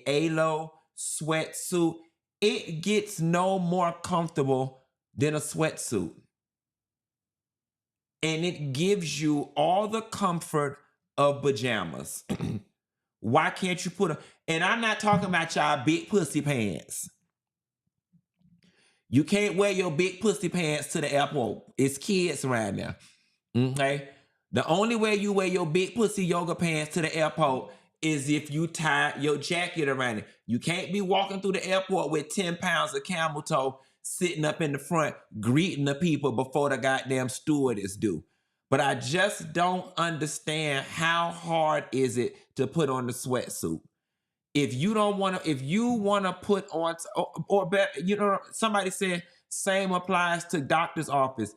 ALO sweatsuit. It gets no more comfortable than a sweatsuit. and it gives you all the comfort of pajamas. Why can't you put a, and I'm not talking about y'all big pussy pants. You can't wear your big pussy pants to the airport. It's kids around there. Okay? The only way you wear your big pussy yoga pants to the airport is if you tie your jacket around it. You can't be walking through the airport with 10 pounds of camel toe sitting up in the front greeting the people before the goddamn stewardess do. But I just don't understand how hard is it to put on the sweatsuit. If you don't want to, if you want to put on, or better, you know, somebody said same applies to doctor's office.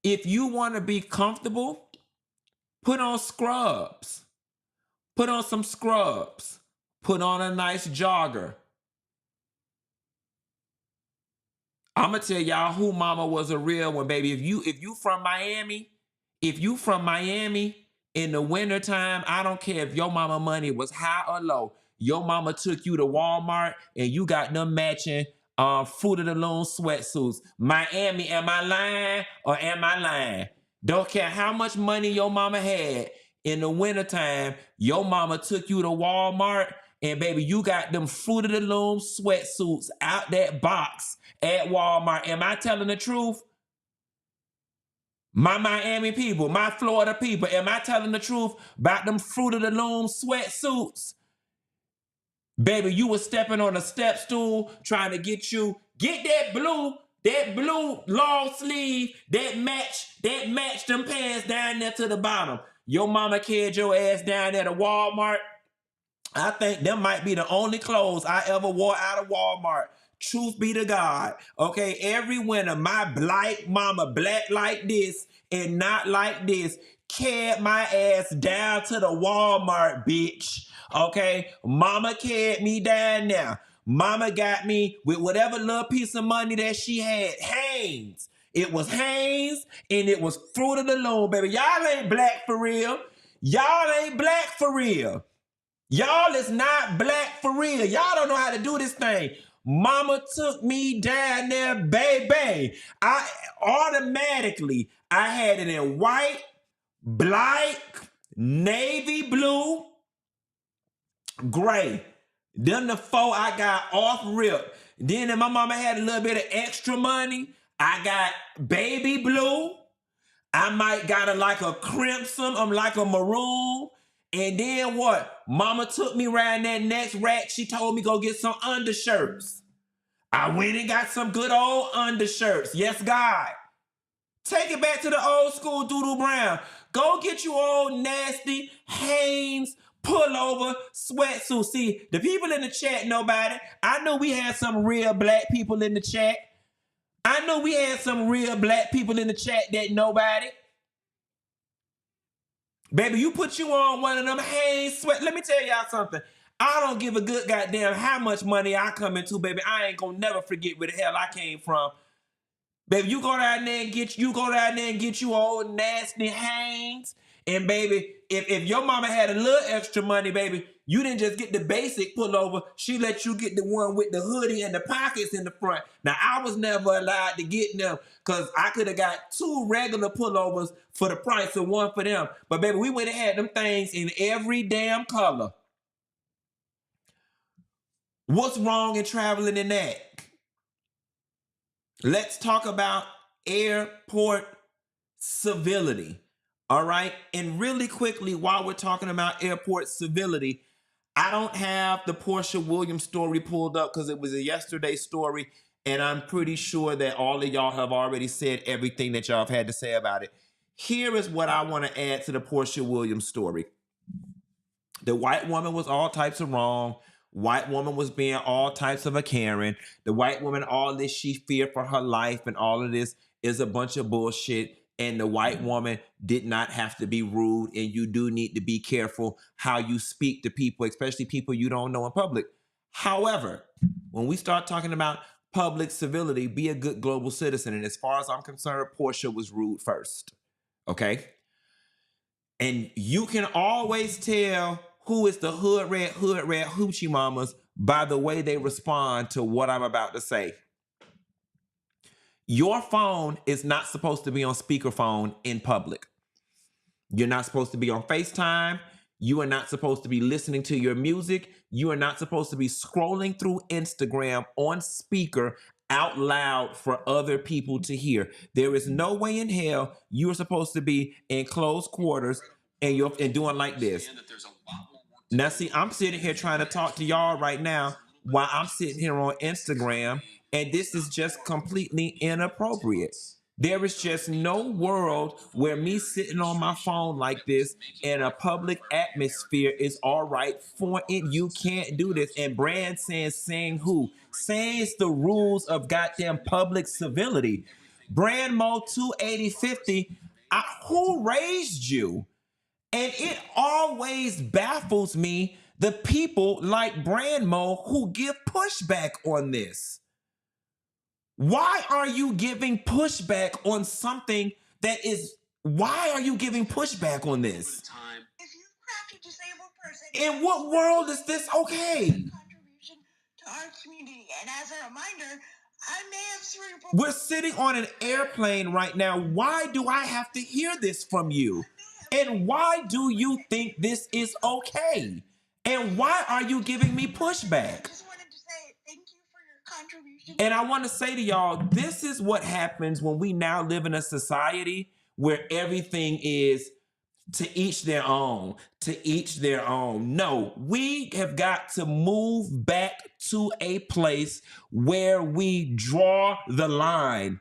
If you want to be comfortable, put on scrubs. Put on some scrubs. Put on a nice jogger. I'm gonna tell y'all who mama was a real one, baby. If you from Miami, in the wintertime, I don't care if your mama money was high or low. Your mama took you to Walmart and you got them matching Fruit of the Loom sweatsuits. Miami, am I lying or am I lying? Don't care how much money your mama had. In the wintertime, your mama took you to Walmart and baby, you got them Fruit of the Loom sweatsuits out that box at Walmart. Am I telling the truth? My Miami people, my Florida people, am I telling the truth about them Fruit of the Loom sweatsuits? Baby, you was stepping on a step stool trying to get that blue long sleeve that match them pants down there to the bottom. Your mama carried your ass down there to Walmart. I think them might be the only clothes I ever wore out of Walmart. Truth be to God. Okay, every winter, my black mama, black like this and not like this, carried my ass down to the Walmart, bitch. Okay, mama carried me down there. Mama got me with whatever little piece of money that she had. Hanes. It was Hanes and it was Fruit of the Loom, baby. Y'all ain't black for real. Y'all ain't black for real. Y'all is not black for real. Y'all don't know how to do this thing. Mama took me down there, baby. I had it in white, black, navy blue, gray. Then the four I got off rip. Then if my mama had a little bit of extra money, I got baby blue. I might got a crimson, like a maroon. And then what? Mama took me around that next rack. She told me go get some undershirts. I went and got some good old undershirts. Yes, God. Take it back to the old school Doodle Brown. Go get you old nasty Hanes pullover sweatsuit. See, the people in the chat know about it. I know we had some real black people in the chat. I know we had some real black people in the chat that know about it. Baby, you put you on one of them Hanes sweat. Let me tell y'all something. I don't give a good goddamn how much money I come into, baby. I ain't gonna never forget where the hell I came from. Baby, you go down there and get you old nasty Hanes. And baby, if your mama had a little extra money, baby, you didn't just get the basic pullover. She let you get the one with the hoodie and the pockets in the front. Now, I was never allowed to get them because I could have got 2 regular pullovers for the price of one for them. But baby, we went and had them things in every damn color. What's wrong in traveling in that? Let's talk about airport civility. All right. And really quickly, while we're talking about airport civility, I don't have the Portia Williams story pulled up because it was a yesterday story. And I'm pretty sure that all of y'all have already said everything that y'all have had to say about it. Here is what I want to add to the Portia Williams story. The white woman was all types of wrong. White woman was being all types of a Karen. The white woman, all this she feared for her life and all of this is a bunch of bullshit. And the white woman did not have to be rude. And you do need to be careful how you speak to people, especially people you don't know in public. However, when we start talking about public civility, be a good global citizen. And as far as I'm concerned, Portia was rude first. Okay? And you can always tell who is the hood red hoochie mamas by the way they respond to what I'm about to say. Your phone is not supposed to be on speakerphone in public. You're not supposed to be on FaceTime. You are not supposed to be listening to your music. You are not supposed to be scrolling through Instagram on speaker out loud for other people to hear. There is no way in hell you are supposed to be in close quarters and doing like this. Now, see, I'm sitting here trying to talk to y'all right now while I'm sitting here on Instagram, and this is just completely inappropriate. There is just no world where me sitting on my phone like this in a public atmosphere is all right for it. You can't do this. And Brand saying who? Saying it's the rules of goddamn public civility. Brand Mo 28050, who raised you? And it always baffles me, the people like Brand Mo who give pushback on this. Why are you giving pushback on something that is, why are you giving pushback on this? If you craft a disabled person, in what world is this okay? Contribution to our community. And as a reminder, I may have cerebral. We're sitting on an airplane right now. Why do I have to hear this from you? And why do you think this is okay? And why are you giving me pushback? I just wanted to say thank you for your contribution. And I want to say to y'all, this is what happens when we now live in a society where everything is to each their own, to each their own. No, we have got to move back to a place where we draw the line.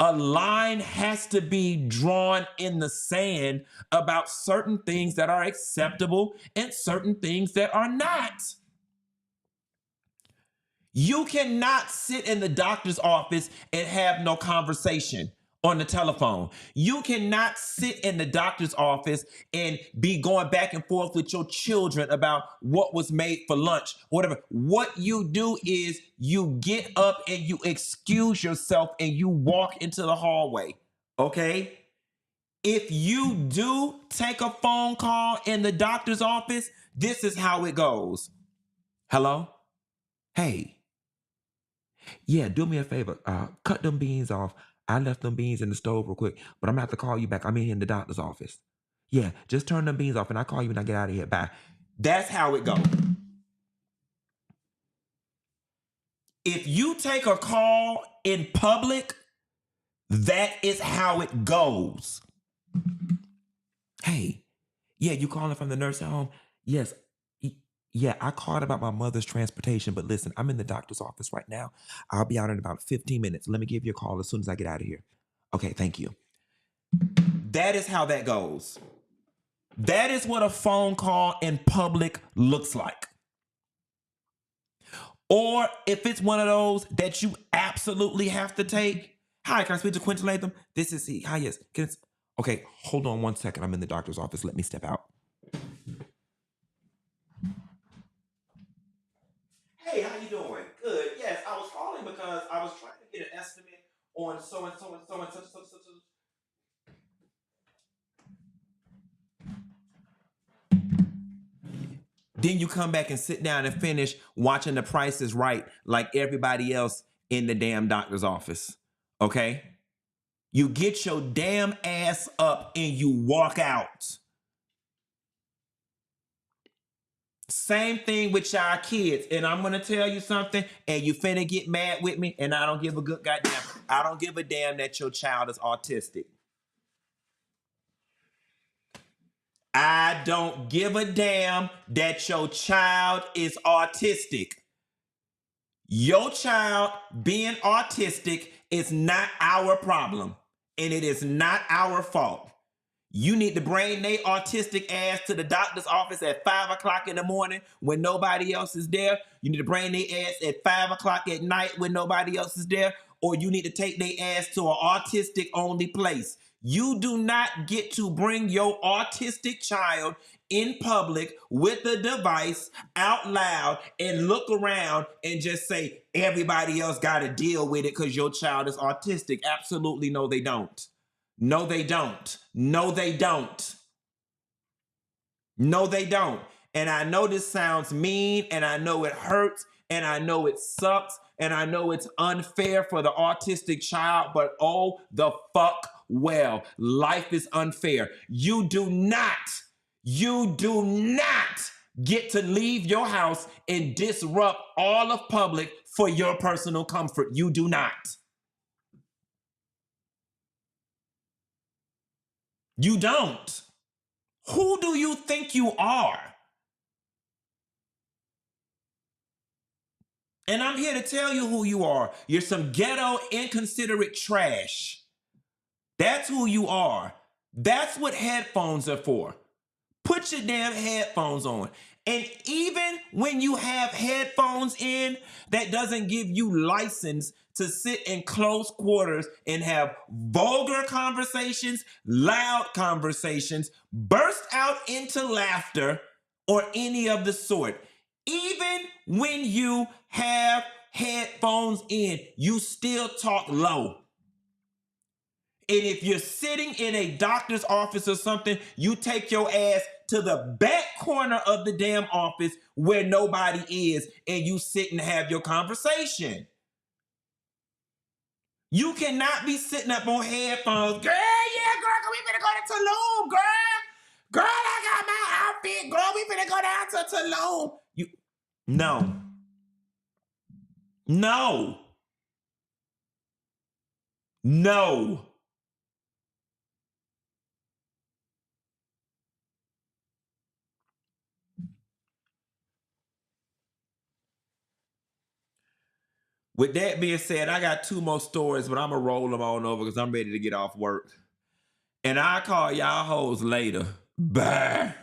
A line has to be drawn in the sand about certain things that are acceptable and certain things that are not. You cannot sit in the doctor's office and have no conversation on the telephone. You cannot sit in the doctor's office and be going back and forth with your children about what was made for lunch, whatever. What you do is you get up and you excuse yourself and you walk into the hallway, okay? If you do take a phone call in the doctor's office, this is how it goes. Hello? Hey. Yeah, do me a favor. Cut them beans off. I left them beans in the stove real quick, but I'm gonna have to call you back. I'm in here in the doctor's office. Yeah, just turn them beans off and I'll call you when I get out of here. Bye. That's how it goes. If you take a call in public, that is how it goes. Hey, yeah, you calling from the nursing home? Yes. Yeah, I called about my mother's transportation, but listen, I'm in the doctor's office right now. I'll be out in about 15 minutes. Let me give you a call as soon as I get out of here. Okay, thank you. That is how that goes. That is what a phone call in public looks like. Or if it's one of those that you absolutely have to take. Hi, can I speak to Quentin Latham? This is he. Hi, yes. Okay, hold on 1 second. I'm in the doctor's office. Let me step out. Hey, how you doing? Good. Yes, I was calling because I was trying to get an estimate on so and so and so and such. Then you come back and sit down and finish watching The Price is Right like everybody else in the damn doctor's office. Okay? You get your damn ass up and you walk out. Same thing with y'all kids. And I'm going to tell you something, and you finna get mad with me, and I don't give a good goddamn. I don't give a damn that your child is autistic. I don't give a damn that your child is autistic. Your child being autistic is not our problem, and it is not our fault. You need to bring their autistic ass to the doctor's office at 5 o'clock in the morning when nobody else is there. You need to bring their ass at 5 o'clock at night when nobody else is there. Or you need to take their ass to an autistic-only place. You do not get to bring your autistic child in public with a device out loud and look around and just say, everybody else got to deal with it because your child is autistic. Absolutely no, they don't. No, they don't. No, they don't. No, they don't. And I know this sounds mean, and I know it hurts, and I know it sucks, and I know it's unfair for the autistic child, but oh, the fuck well. Life is unfair. You do not get to leave your house and disrupt all of public for your personal comfort. You do not. You don't. Who do you think you are? And I'm here to tell you who you are. You're some ghetto, inconsiderate trash. That's who you are. That's what headphones are for. Put your damn headphones on. And even when you have headphones in, that doesn't give you license to sit in close quarters and have vulgar conversations, loud conversations, burst out into laughter, or any of the sort. Even when you have headphones in, you still talk low. And if you're sitting in a doctor's office or something, you take your ass to the back corner of the damn office where nobody is, and you sit and have your conversation. You cannot be sitting up on headphones. Girl, yeah, girl, we finna go to Tulum, girl. Girl, I got my outfit. Girl, we finna go down to Tulum. No. No. No. With that being said, I got 2 more stories, but I'm going to roll them on over because I'm ready to get off work. And I'll call y'all hoes later. Bye.